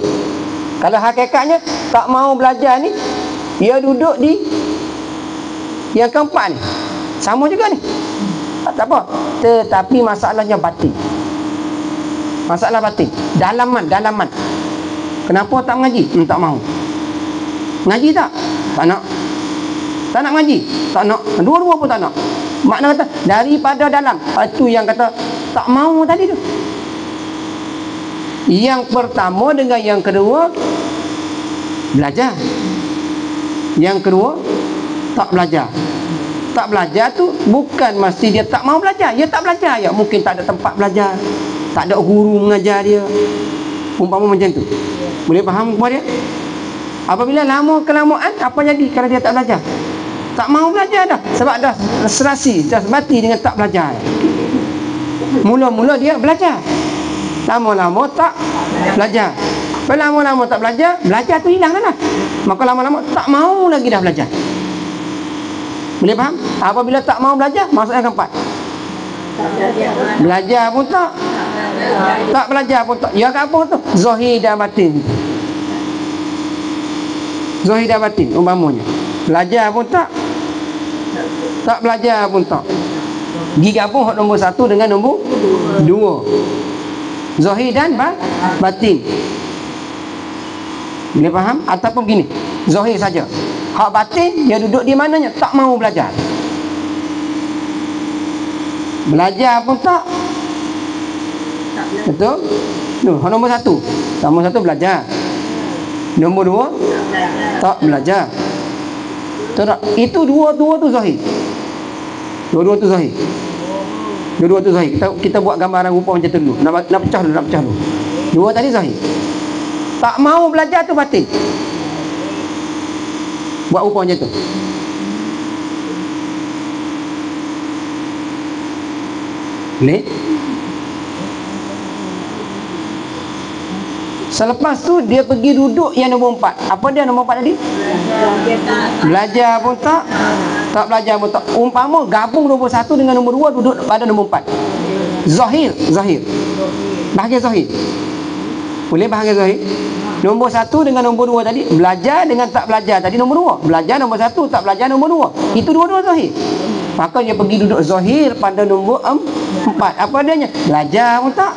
Kalau hakikatnya tak mau belajar ni, dia duduk di yang keempat ni. Sama juga ni. Tak apa. Tetapi masalahnya batin. Masalah batin. Dalaman. Kenapa tak mengaji? Tak mau. Ngaji tak? Tak nak. Tak nak mengaji? Tak nak. Dua-dua pun tak nak. Makna kata daripada dalam. Itu yang kata tak mau tadi tu. Yang pertama dengan yang kedua belajar. Yang kedua tak belajar. Tak belajar tu bukan mesti dia tak mau belajar. Dia tak belajar ya, mungkin tak ada tempat belajar, tak ada guru mengajar dia. Umpama macam tu. Boleh faham kepada dia? Apabila lama kelamaan, apa jadi kalau dia tak belajar? Tak mau belajar dah. Sebab dah serasi, dah mati dengan tak belajar. Mula-mula dia belajar, lama-lama tak belajar. Lama-lama tak belajar, belajar tu hilang dah. Maka lama-lama tak mau lagi dah belajar. Boleh faham? Apabila tak mau belajar, maksudnya keempat. Belajar pun tak belajar pun tak. Ya apa tu? Zahir dan batin. Zahir dan batin umpamanya. Belajar pun tak belajar pun tak. Digabung nombor 1 dengan nombor 2. Zahir dan batin. Boleh faham? Ataupun begini, zahir saja. Hak batin dia duduk di mananya? Tak mau belajar. Belajar pun tak. Betul? Tu, nombor 1. Nombor 1 belajar. Nombor 2 tak belajar. Tak. Itu dua tu zahir. Dua tu zahir. Dua tu zahir. Kita buat gambaran rupa macam tu dulu. Nak pecah dulu. Dua tadi zahir. Tak mau belajar tu batin. Buat rupa macam tu. Boleh? Selepas tu dia pergi duduk yang nombor 4. Apa dia nombor 4 tadi? Belajar pun tak belajar pun tak. Umpama gabung nombor 1 dengan nombor 2 duduk pada nombor 4. Zahir. Bahagian zahir. Boleh bahagian zahir? Nombor 1 dengan nombor 2 tadi, belajar dengan tak belajar tadi nombor 2. Belajar nombor 1, tak belajar nombor 2. Itu dua-dua zahir. Maka dia pergi duduk zahir pada nombor 4. Apa adanya? Belajar pun tak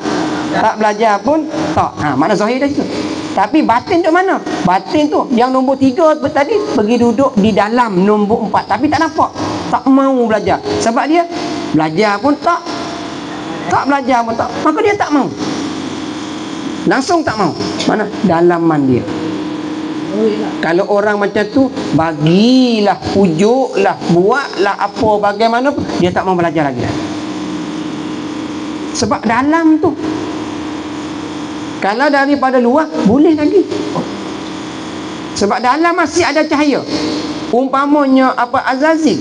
belajar pun tak. Makna zahir dah situ. Tapi batin tu mana? Batin tu yang nombor 3 tadi pergi duduk di dalam nombor 4. Tapi tak nampak. Tak mau belajar. Sebab dia belajar pun tak belajar pun tak. Maka dia tak mau. Langsung tak mau. Mana? Dalaman dia. Kalau orang macam tu, bagilah, pujuklah, buatlah apa bagaimana pun, dia tak mau belajar lagi dah. Sebab dalam tu. Kalau daripada luar, boleh lagi. Sebab dalam masih ada cahaya. Umpamanya apa Azazil.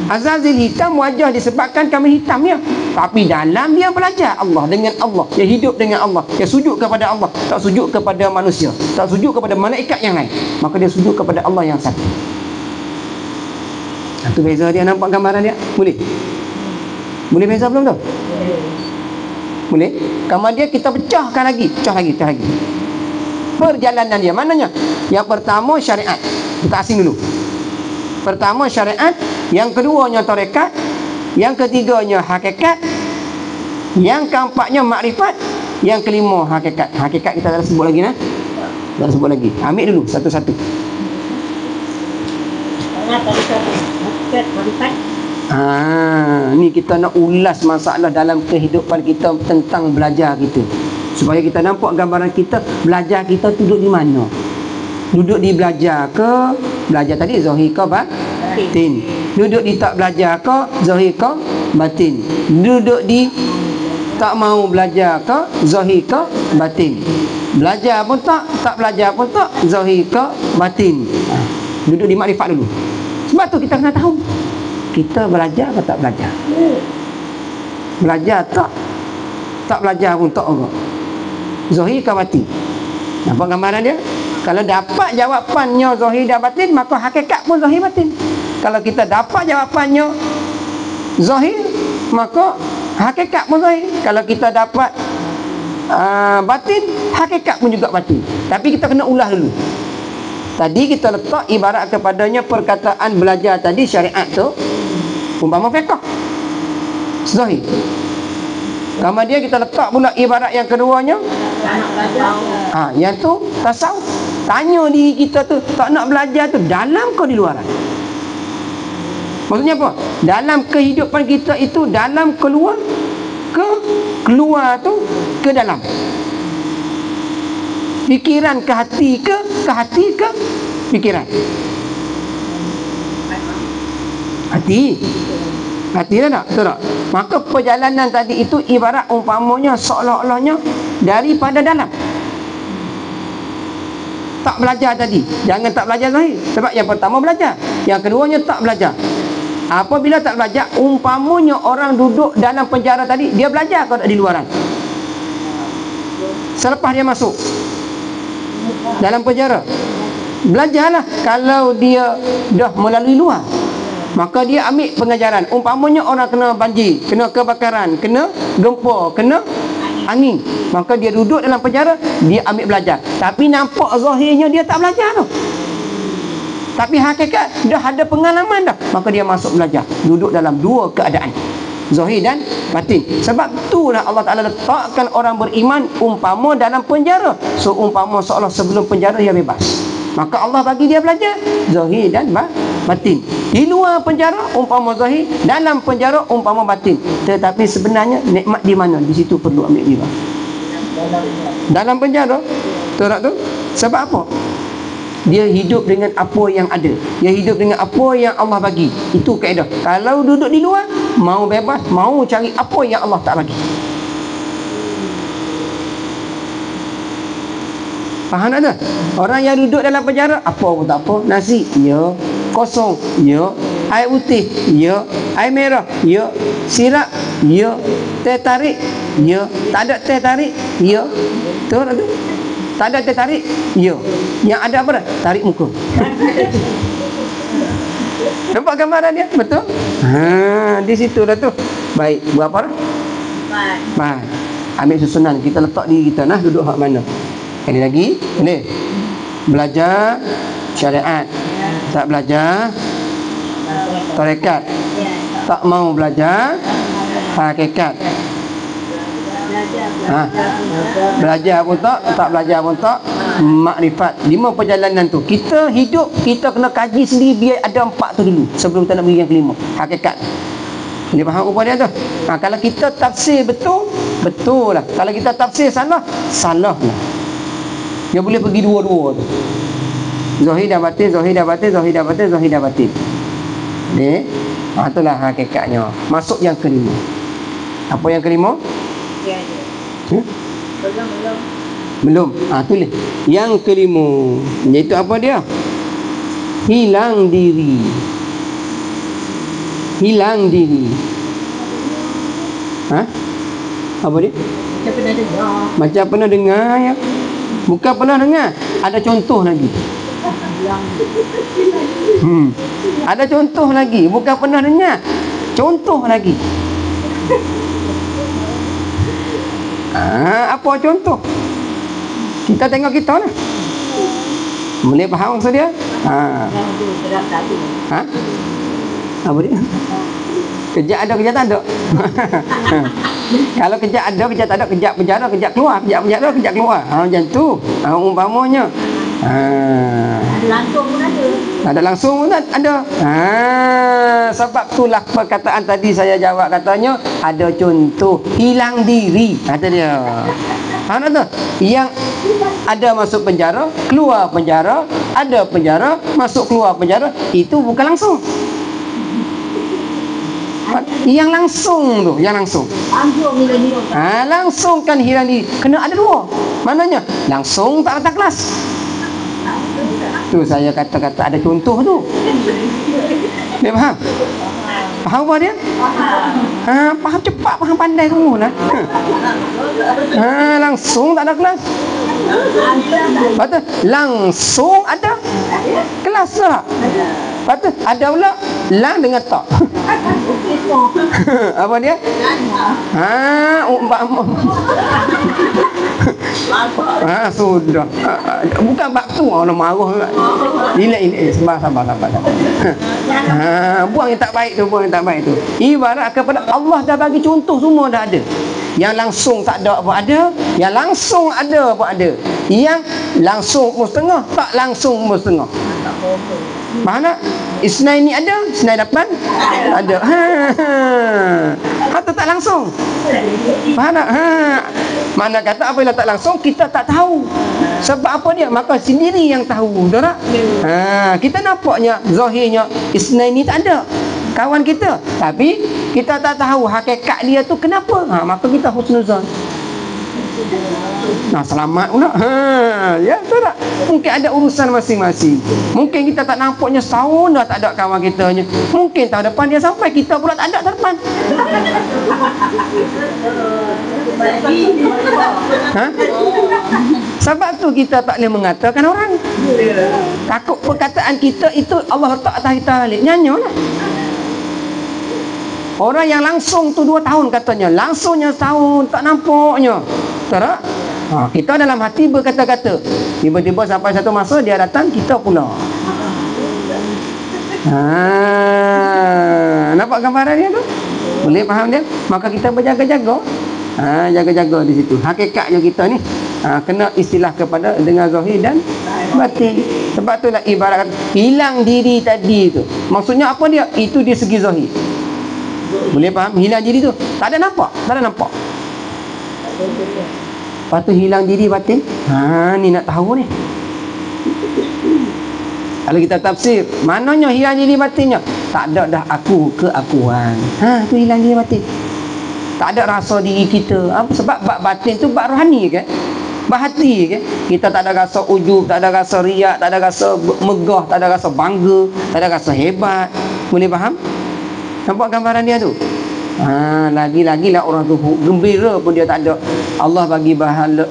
Azazil hitam, wajah disebabkan kami hitam ya. Tapi dalam dia belajar Allah dengan Allah. Dia hidup dengan Allah. Dia sujud kepada Allah. Tak sujud kepada manusia. Tak sujud kepada malaikat yang lain. Maka dia sujud kepada Allah yang satu. Itu beza dia. Nampak gambaran dia? Boleh? Boleh beza belum tu? Boleh? Kemudian kita pecahkan lagi. Pecah lagi. Perjalanan dia. Mananya? Yang pertama syariat. Kita asing dulu. Pertama syariat. Yang keduanya tarekat. Yang ketiganya hakikat. Yang keempatnya makrifat. Yang kelima hakikat. Hakikat kita dah sebut lagi nah. Tak sebut lagi. Ambil dulu satu-satu. Ni kita nak ulas masalah dalam kehidupan kita tentang belajar kita. Supaya kita nampak gambaran kita, belajar kita duduk di mana. Duduk di belajar ke, belajar tadi zahir ke batin. Duduk di tak belajar ke, zahir ke batin. Duduk di tak mau belajar ke, zahir ke batin. Belajar pun tak belajar pun tak, zahir ke batin. Duduk di makrifat dulu. Sebab tu kita kena tahu kita belajar atau tak belajar. Belajar tak belajar pun tak juga. Zahir ke batin. Nampak gambaran dia? Kalau dapat jawapannya zahir dan batin, maka hakikat pun zahir batin. Kalau kita dapat jawapannya zahir, maka hakikat pun zahir. Kalau kita dapat batin, hakikat pun juga batin. Tapi kita kena ulah dulu. Tadi kita letak ibarat kepadanya perkataan belajar tadi, syariat tu umpama fiqh zahir. Kemudian kita letak pula ibarat yang keduanya, yang tu tasawuf. Tanya diri kita tu, tak nak belajar tu dalam ke di luaran? Maksudnya apa? Dalam kehidupan kita itu, dalam keluar tu ke dalam. Fikiran ke hati ke fikiran. Hati dah tak? Betul tak? Maka perjalanan tadi itu ibarat umpamanya seolah-olahnya daripada dalam. Tak belajar tadi, jangan tak belajar zahir. Sebab yang pertama belajar, yang keduanya tak belajar. Apabila tak belajar, umpamanya orang duduk dalam penjara tadi, dia belajar kalau di luaran. Selepas dia masuk dalam penjara, belajarlah. Kalau dia dah melalui luar, maka dia ambil pengajaran. Umpamanya orang kena banjir, kena kebakaran, kena gempa, kena angin, maka dia duduk dalam penjara, dia ambil belajar. Tapi nampak zahirnya dia tak belajar tu. Tapi hakikat dah ada pengalaman dah, maka dia masuk belajar. Duduk dalam dua keadaan, zahir dan batin. Sebab itulah Allah Ta'ala letakkan orang beriman umpama dalam penjara. So umpama seolah sebelum penjara dia bebas, maka Allah bagi dia belajar zahir dan batin. Di luar penjara umpama zahir, dalam penjara umpama batin. Tetapi sebenarnya nikmat di mana? Di situ perlu ambil riba. Dalam penjara, betul tak tu? Sebab apa? Dia hidup dengan apa yang ada. Dia hidup dengan apa yang Allah bagi. Itu kaedah. Kalau duduk di luar, mau bebas, mau cari apa yang Allah tak bagi. Faham tak tu? Orang yang duduk dalam penjara, apa pun tak apa. Nasi, ya. Kosong, ya. Air putih, ya. Air merah, ya. Sirap, ya. Teh tarik, ya. Tak ada teh tarik, ya. Betul tak tu? Tak ada teh tarik, ya. Yang ada apa dah? Tarik muka. Nampak gambaran dia? Betul? Di situ dah tu. Baik, buat apa dah? Baik. Ambil susunan, kita letak diri kita nah duduk hak mana. Ini lagi, ini. Belajar syariat. Tak belajar tarekat. Tak mau belajar hakikat. Belajar pun tak belajar pun tak, makrifat. 5 perjalanan tu kita hidup, kita kena kaji sendiri biar ada 4 tu dulu sebelum kita nak beri yang kelima, hakikat. Dia faham rupa dia tu. Kalau kita tafsir betul lah. Kalau kita tafsir salah lah. Dia boleh pergi dua-dua tu, zahir dan batin, zahir dan batin, zahir dan batin, zahir dan batin. Itulah hakikatnya. Masuk yang kelima. Apa yang kelima? Belum. Tulis. Yang kelima, iaitu apa dia? Hilang diri. Hilang diri. Apa dia? Macam pernah dengar ya. Bukan pernah dengar. Ada contoh lagi. Ada contoh lagi. Bukan pernah dengar. Contoh lagi. Apa contoh? Kita tengok kita lah. Boleh faham maksud dia? Apa dia? Kejap ada, kejap tak ada. Kalau kejap ada, kejap tak ada, kejap penjara, kejap keluar, kejap penjara, kejap keluar. Macam tu. Umpamanya. Ada langsung pun ada. Ada langsung pun ada. Sebab itulah perkataan tadi saya jawab, katanya ada contoh hilang diri, kata dia. Faham tak tu? Yang ada masuk penjara, keluar penjara, ada penjara, masuk keluar penjara, itu bukan langsung. Yang langsung tu, yang langsung. Langsung hilang diri. Langsung kan hilang diri. Kena ada dua. Maknanya langsung tak datang kelas. Tu saya kata-kata ada contoh tu. Dia faham? Faham apa dia? Faham cepat, faham pandai semua lah. Langsung tak ada kelas. Lepas tu langsung ada kelas tak? Lepas tu ada pula lang dengan tak. Apa dia? Sudah. Bukan bab tu orang marah juga. Relax. Sabar. Buang yang tak baik tu, Ibarat kepada Allah dah bagi contoh semua dah ada. Yang langsung tak ada apa ada, yang langsung ada apa ada. Yang langsung umur setengah, tak langsung umur setengah. Mana isnai ni ada, isnai dapat ada. Atau tak langsung. Faham tak? Mana kata apabila tak langsung kita tak tahu. Sebab apa dia? Maka sendiri yang tahu, betul tak? Kita nampaknya zahirnya isnai ni tak ada kawan kita, tapi kita tak tahu hakikat dia tu kenapa. Maka kita husnuzan. Selamat pula. Ya, betul tak? Mungkin ada urusan masing-masing. Mungkin kita tak nampaknya setahun dah tak ada kawan kita. Mungkin tahun depan dia sampai, kita pula tak ada tahun depan. Sebab tu kita tak boleh mengatakan orang. Takut perkataan kita itu Allah letak atas kita balik. Nyanyolah. Orang yang langsung tu 2 tahun katanya, langsungnya setahun tak nampaknya. Tak? Kita dalam hati berkata-kata, tiba-tiba sampai satu masa dia datang, kita pula. Nampak gambaran dia tu? Boleh faham dia? Maka kita berjaga-jaga. Jaga-jaga di situ. Hakikatnya kita ni kena istilah kepada dengan zahir dan batin. Sebab itulah ibarat hilang diri tadi tu. Maksudnya apa dia? Itu di segi zahir. Boleh faham? Hilang diri tu tak ada nampak. Lepas tu hilang diri batin. Ni nak tahu ni. Kalau kita tafsir, mananya hilang diri batinnya? Tak ada dah aku keakuan. Tu hilang diri batin. Tak ada rasa diri kita. Sebab bab batin tu bab rohani kan? Bab hati kan? Kita tak ada rasa ujub, tak ada rasa riak, tak ada rasa megah, tak ada rasa bangga, tak ada rasa hebat. Boleh faham? Nampak gambaran dia tu? Lagi-lagi lah orang tu gembira pun dia tak ada. Allah bagi bala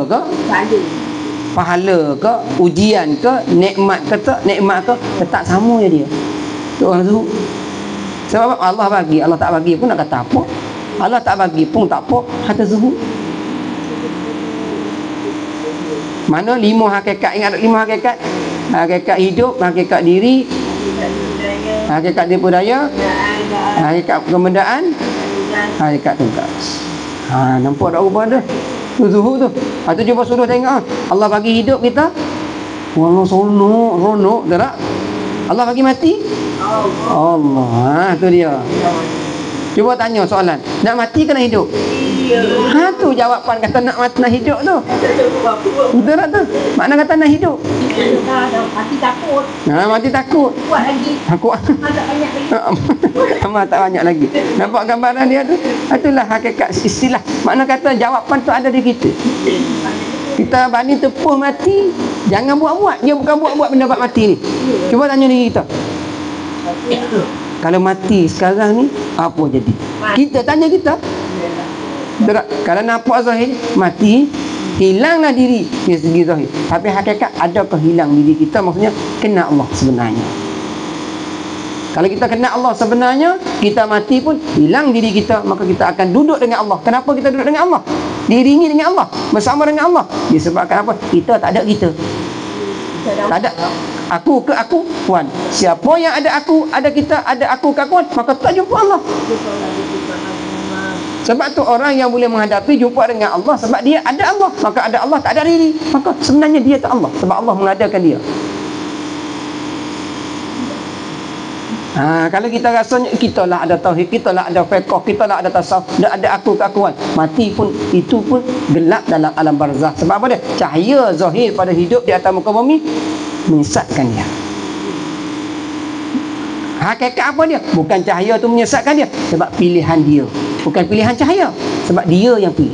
ke? Pahala ke? Ujian ke? Nikmat ke? Nikmat ke? Tetap sama je dia. Tu orang tu. Sebab Allah bagi, Allah tak bagi pun nak kata apa? Allah tak bagi pun tak apa, kata zuhud. Mana 5 hakikat? Ingat 5 hakikat? Hakikat hidup, hakikat diri, hakikat dipudaya, hakikat kemendaan, hakikat tungkas. Nampak tak ubah dah? Tu zuhud tu. Tu cuba suruh tengok. Allah bagi hidup kita, wallah sonok, tak? Allah bagi mati, Allah. Tu dia. Cuba tanya soalan, nak mati ke nak hidup? Tu jawapan kata nak mati nak hidup tu. Betul tak tu? Makna kata nak hidup. Mati takut. Mati takut. Kuat lagi. Kuat. Tak banyak lagi. Amal tak banyak lagi. Nampak gambaran dia tu? Itulah hakikat istilah. Makna kata jawapan tu ada di kita. Kita bani tepuh mati, jangan buat-buat. Dia bukan buat-buat benda buat mati ni. Cuba tanya diri kita. Kalau mati sekarang ni, apa jadi? Kita tanya kita. Kalau nampak zahir, mati, hilanglah diri dari segi zahir. Tapi hakikat adakah hilang diri kita? Maksudnya, kena Allah sebenarnya. Kalau kita kena Allah sebenarnya, kita mati pun hilang diri kita, maka kita akan duduk dengan Allah. Kenapa kita duduk dengan Allah? Diiringi dengan Allah, bersama dengan Allah. Disebabkan apa? Kita tak ada kita. Tak ada. Aku keakuan. Siapa yang ada aku, ada kita, ada aku keakuan, maka tak jumpa Allah. Sebab tu orang yang boleh menghadapi jumpa dengan Allah sebab dia ada Allah. Maka ada Allah, tak ada diri. Maka sebenarnya dia tak Allah sebab Allah mengadakan dia. Kalau kita rasanya kita lah ada tauhid, kita lah ada fiqh, kita lah ada tasawuf, dah ada aku keakuan, mati pun itu pun gelap dalam alam barzakh. Sebab apa dia? Cahaya zahir pada hidup di atas muka bumi menyesatkan dia. Hakikat apa dia? Bukan cahaya tu menyesatkan dia, sebab pilihan dia. Bukan pilihan cahaya, sebab dia yang pilih.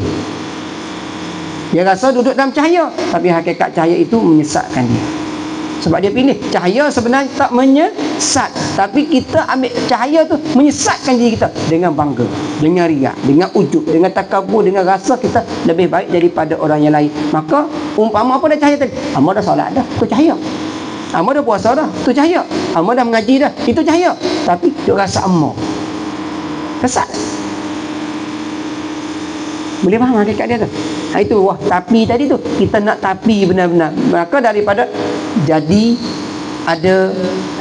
Dia rasa duduk dalam cahaya, tapi hakikat cahaya itu menyesatkan dia. Sebab dia pilih. Cahaya sebenarnya tak menyesat, tapi kita ambil cahaya tu menyesatkan diri kita dengan bangga, dengan riak, dengan ujub, dengan takabur, dengan rasa kita lebih baik daripada orang yang lain. Maka umpama apa dah cahaya tadi? Hamba dah solat dah, tu cahaya. Hamba dah puasa dah, tu cahaya. Hamba dah mengaji dah, itu cahaya. Tapi duk rasa hamba kesat. Boleh faham hakikat dia tu? Itu wah tapi tadi tu kita nak tapi benar-benar. Maka daripada jadi ada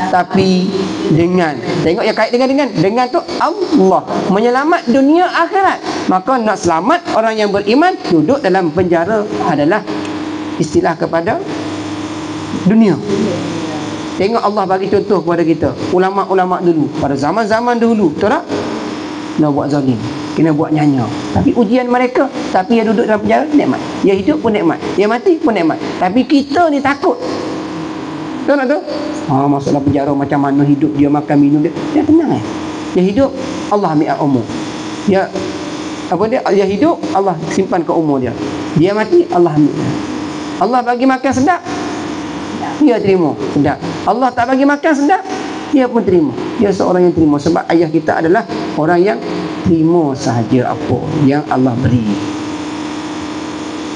tapi dengan. Tengok yang kait dengan tu Allah menyelamat dunia akhirat. Maka nak selamat orang yang beriman duduk dalam penjara adalah istilah kepada dunia. Tengok Allah bagi contoh kepada kita. Ulama-ulama dulu pada zaman-zaman dulu, betul tak? Nak buat zalim, kena buat nyanya. Tapi ujian mereka, tapi dia duduk dalam penjara nikmat. Dia hidup pun nikmat, dia mati pun nikmat. Tapi kita ni takut. Tahu tak tu? Masuk dalam penjara macam mana hidup dia, makan minum dia. Dia tenang Dia hidup, Allah ambil umur. Dia hidup, Allah simpan ke umur dia. Dia mati, Allah ambil. Allah bagi makan sedap, dia terima sedap. Allah tak bagi makan sedap, dia pun terima. Dia seorang yang terima. Sebab ayah kita adalah orang yang terima sahaja apa yang Allah beri.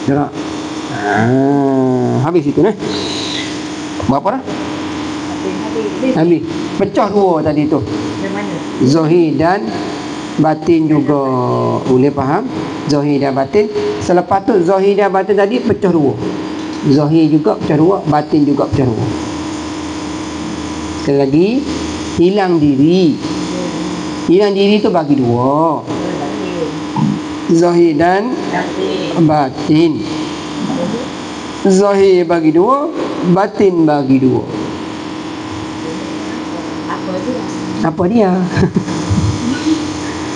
Tengok. Habis itu ni. Berapa dah? Habis. Pecah dua tadi tu. Yang mana? Zahir dan batin juga. Boleh faham? Zahir dan batin. Selepas tu zahir dan batin tadi pecah dua. Zahir juga pecah dua, batin juga pecah dua. Sekali lagi, hilang diri. Hilang diri tu bagi dua. Zahir dan batin. Zahir bagi dua, batin bagi dua. Apa dia?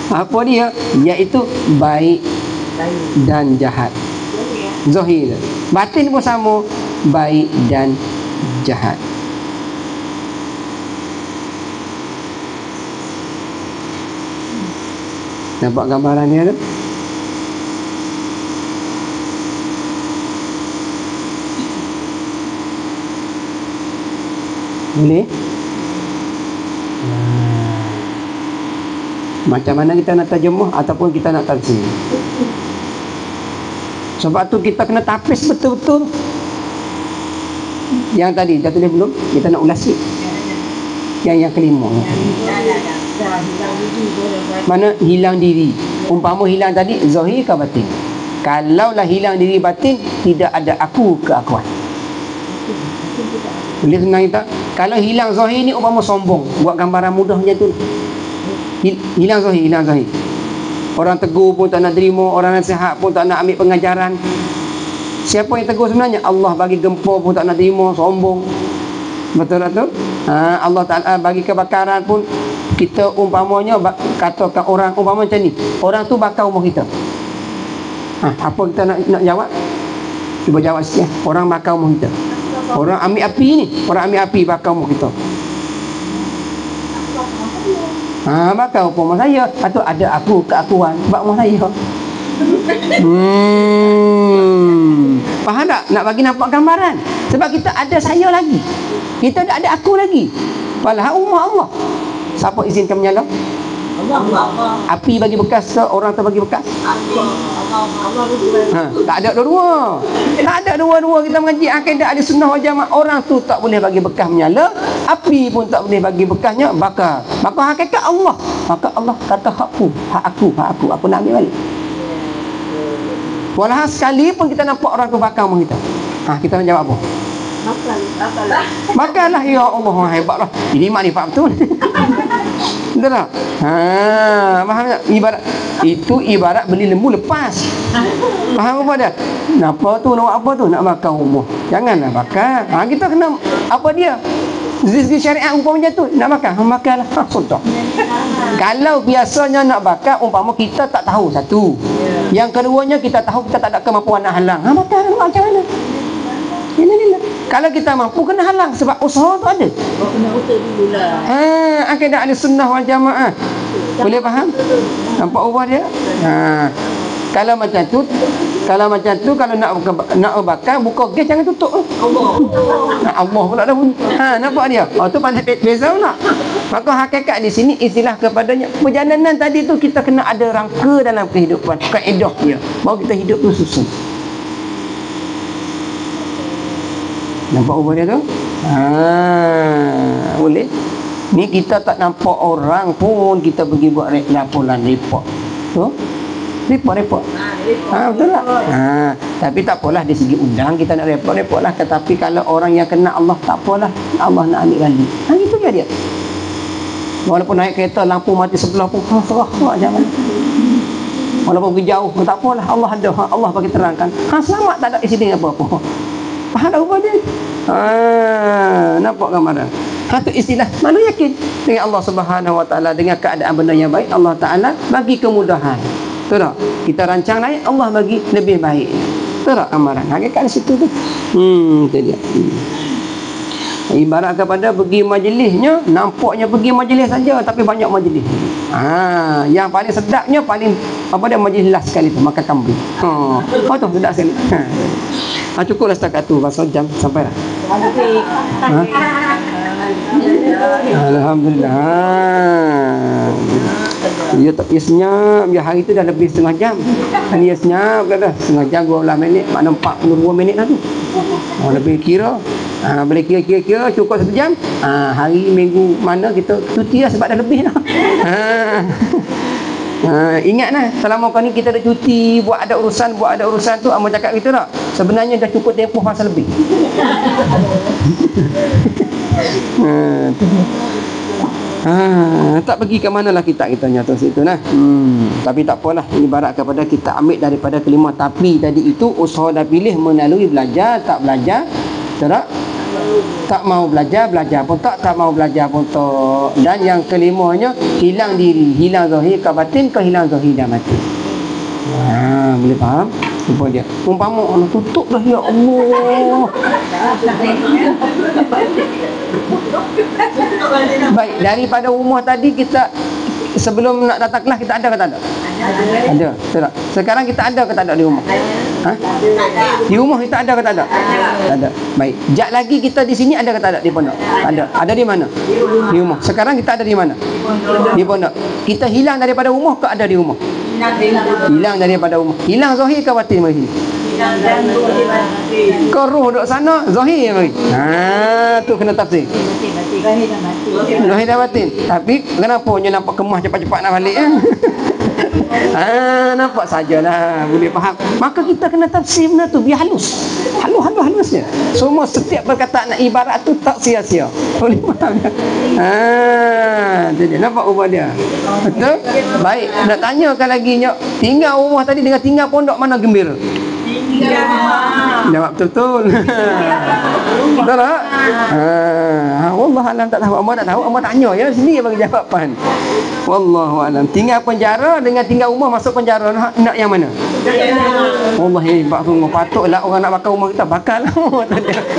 Apa dia? Iaitu baik dan jahat. Zahir. Batin pun sama, baik dan jahat. Nampak gambaran dia tu? Boleh? Macam mana kita nak terjemah ataupun kita nak tafsir? Sebab tu kita kena tapis betul-betul. Yang tadi dah tulis belum? Kita nak ulas sikit. Yang kelima. Mana hilang diri? Umpama hilang tadi zahir ke batin? Kalaulah hilang diri batin, tidak ada aku keakuan. Boleh senang kita? Kalau hilang zahir ni umpama sombong, buat gambaran mudah macam tu. Hilang zahir. Orang tegur pun tak nak terima, orang nasihat pun tak nak ambil pengajaran. Siapa yang tegur sebenarnya? Allah bagi gempa pun tak nak terima, sombong. Betul tak tu? Allah Ta'ala bagi kebakaran pun kita umpamanya katakan orang umpama macam ni. Orang tu bakar rumah kita. Apa kita nak jawab? Cuba jawab sikit. Orang bakar rumah kita. Orang ambil api ni. Orang ambil api bakar rumah kita. Bakar rumah saya. Atau ada aku keakuan bak rumah saya. Faham tak? Nak bagi nampak gambaran. Sebab kita ada saya lagi. Kita tak ada aku lagi. Padahal rumah Allah. Siapa izinkan menyala? Allah. Api bagi bekas ke orang tu bagi bekas? Tak ada dua-dua. Tak ada dua-dua. Kita mengaji akidah ahli sunnah wal jamaah. Orang tu tak boleh bagi bekas menyala, api pun tak boleh bagi bekasnya bakar. Maka hakikat Allah. Maka Allah kata hakku, hak aku. Aku nak ambil balik. Walau sekali pun kita nampak orang tu bakar rumah kita. Kita nak jawab apa? Makanlah ya Allah, hebatlah. Ini makrifat betul. Betul tak? Faham tak? Ibarat itu ibarat beli lembu lepas. Faham apa dah? Napa tu nak apa tu? Nak makan rumah. Janganlah bakar. Kita kena apa dia? Segi syariat umpama macam tu, nak makan, makanlah. Sudah. Kalau biasanya nak bakar, umpama kita tak tahu satu. Yang keduanya kita tahu kita tak ada kemampuan nak halang. Makan macam mana? Ini. Kalau kita mampu kena halang sebab usaha tu ada. Kena usaha dululah. Akidah ahli sunnah wal jamaah. Boleh faham? Nampak ubah dia? Kalau macam tu kalau nak bakar buka gas jangan tutup. Allah pula dah bunyi. Nampak dia? Tu pandai beza pula. Maka hakikat di sini istilah kepadanya perjalanan tadi tu kita kena ada rangka dalam kehidupan, kaedah dia. Baru kita hidup tu susun. Nampak ubah dia tu? Boleh. Ni kita tak nampak orang pun kita pergi buat laporan report. Tu? Report. Betul tak? Tapi tak apalah dari segi undang kita nak report lah. Tetapi kalau orang yang kena Allah tak apalah. Allah nak ambil gali. Itu dia. Walaupun naik kereta lampu mati sebelah pun serah jangan. Walaupun pergi jauh tak apalah. Allah ada. Allah bagi terangkan. Selamat tak ada insiden apa-apa. Faham tak apa dia? Nampak gambaran? Satu istilah mana yakin dengan Allah Subhanahu Wa Taala, dengan keadaan benda yang baik Allah Taala bagi kemudahan. Betul tak? Kita rancang naik, Allah bagi lebih baik. Betul tak amaran? Hakikat di situ tu. Itu dia. Ibarat kepada pergi majlisnya, nampaknya pergi majlis saja tapi banyak majlis. Yang paling sedapnya paling apa dia majlis last sekali tu makan kambing. Tu sedap sekali. Cukuplah setakat tu pasal jam sampai dah. Alhamdulillah. Dia tak senyap. Dia hari tu dah lebih setengah jam. Dia senyap dah setengah jam 12 minit. Makna 42 minit lah tu. Lebih kira. Boleh kira cukup 1 jam. Hari minggu mana kita cuti lah sebab dah lebih lah. Ingatlah selama kau ni kita ada cuti buat ada urusan tu amal cakap gitu tak, sebenarnya dah cukup tempoh masa lebih. Tak pergi ke manalah kita nyata situ nah. Tapi tak apalah, ibarat kepada kita ambil daripada kelima tapi tadi itu usaha dah pilih melalui belajar tak belajar tak mau belajar pun tak mau belajar pun tak. Dan yang kelimanya hilang diri, hilang zahir ke batin, ke hilang zahir dan batin. Boleh faham? Apa dia? Umpama Allah tutup dah ya Allah. Baik, daripada rumah tadi kita sebelum nak datang kelas kita ada ke tak ada? Ada. Betul tak? Sekarang kita ada ke tak ada di rumah? Di rumah kita ada ke tak ada? Tak ada. Baik. Jap lagi kita di sini ada ke tak ada di pondok? Ada. Ada di mana? Di rumah. Sekarang kita ada di mana? Di pondok. Kita hilang daripada rumah ke ada di rumah? Hilang daripada rumah. Hilang zahir ke batin mari sini? Kau roh duduk sana, zahir mari. Tu kena tafsir. Zahir dan batin. Tapi kenapa dia nampak kemas cepat-cepat nak balik nampak sajalah, boleh faham. Maka kita kena tafsir benda tu biar halus. Halusnya. Semua setiap perkataan nak ibarat tu tak sia-sia. Boleh faham tak? Jadi nampak ubah dia. Betul? Baik, nak tanyakan lagi nyok. Tinggal rumah tadi dengan tinggal pondok mana gembira? Jawab betul. Betul tak? Wallah alam tak tahu. Amat tak tahu. Amat tanya ya sini bagi jawapan. Wallahu alam. Tinggal penjara dengan tinggal rumah masuk penjara nak yang mana? Allah hebat sungguh. Patutlah orang nak bakar rumah kita bakar lah.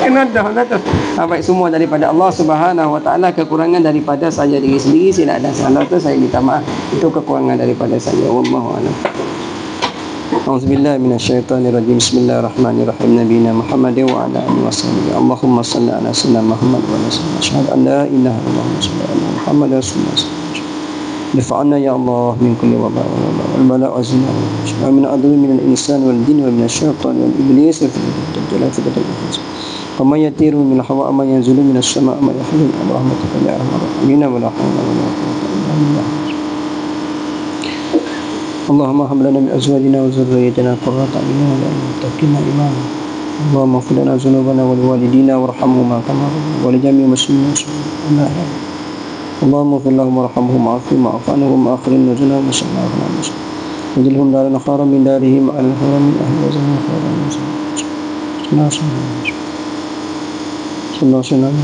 Kena dah tu. Baik, semua daripada Allah Subhanahu Wa Taala. Kekurangan daripada saya diri sendiri, silap dan salah tu saya minta maaf. Itu kekurangan daripada saya. Wallahu alam. A'udzubillahi minasyaitonirrajim. Bismillahirrahmanirrahim. Nabiyina Muhammad wa ala alihi wasallam. Allahumma shalli ala sayyidina Muhammad wa ala alihi wasallam. An la ilaha illallah wa sallallahu Muhammad rasulullah. Dafa'na ya Allah min kulli waba wal bala wa zina wa min adwi min al-insan wal jin wa min asy-syaitan wal iblis wa jalal fidatul nafs. Wa may yatiru min hawa ma yanzulu min as-sama' ma yahlu rahmatuka ya arhamar rahimin wa la hawla wa la quwwata illa billah. Allahumma hab lana min azwajina wa dhurriyyatina qurrata a'yun waj'alna lil-muttaqina imama. اللهم اغفر لنا ذنوبنا ولوالدينا وارحمهما كما ربونا ولجميع المسلمين اللهم اغفر لهم وارحمهم وعافهم واعف عنهم واخرين نزلا وسمع واجعلهم دارنا خيرا من دارهم وعلى خيرا من اهل وزنهم خيرا من زنهم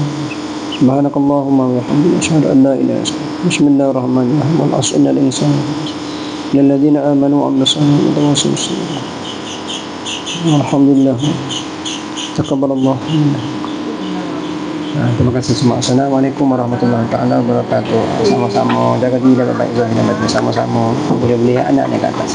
سبحانك اللهم وبحمدك اشهد ان لا اله الا انت بسم الله الرحمن الرحيم والعصر ان الانسان لفي للذين امنوا وعملوا الصالحات وتواصوا بالصبر الحمد لله تقبل الله منا. Terima kasih semua. Assalamualaikum warahmatullahi taala wabarakatuh. Sama-sama jaga diri, jaga baik zahir dan batin sama-sama. Boleh-boleh anak-anak kat atas.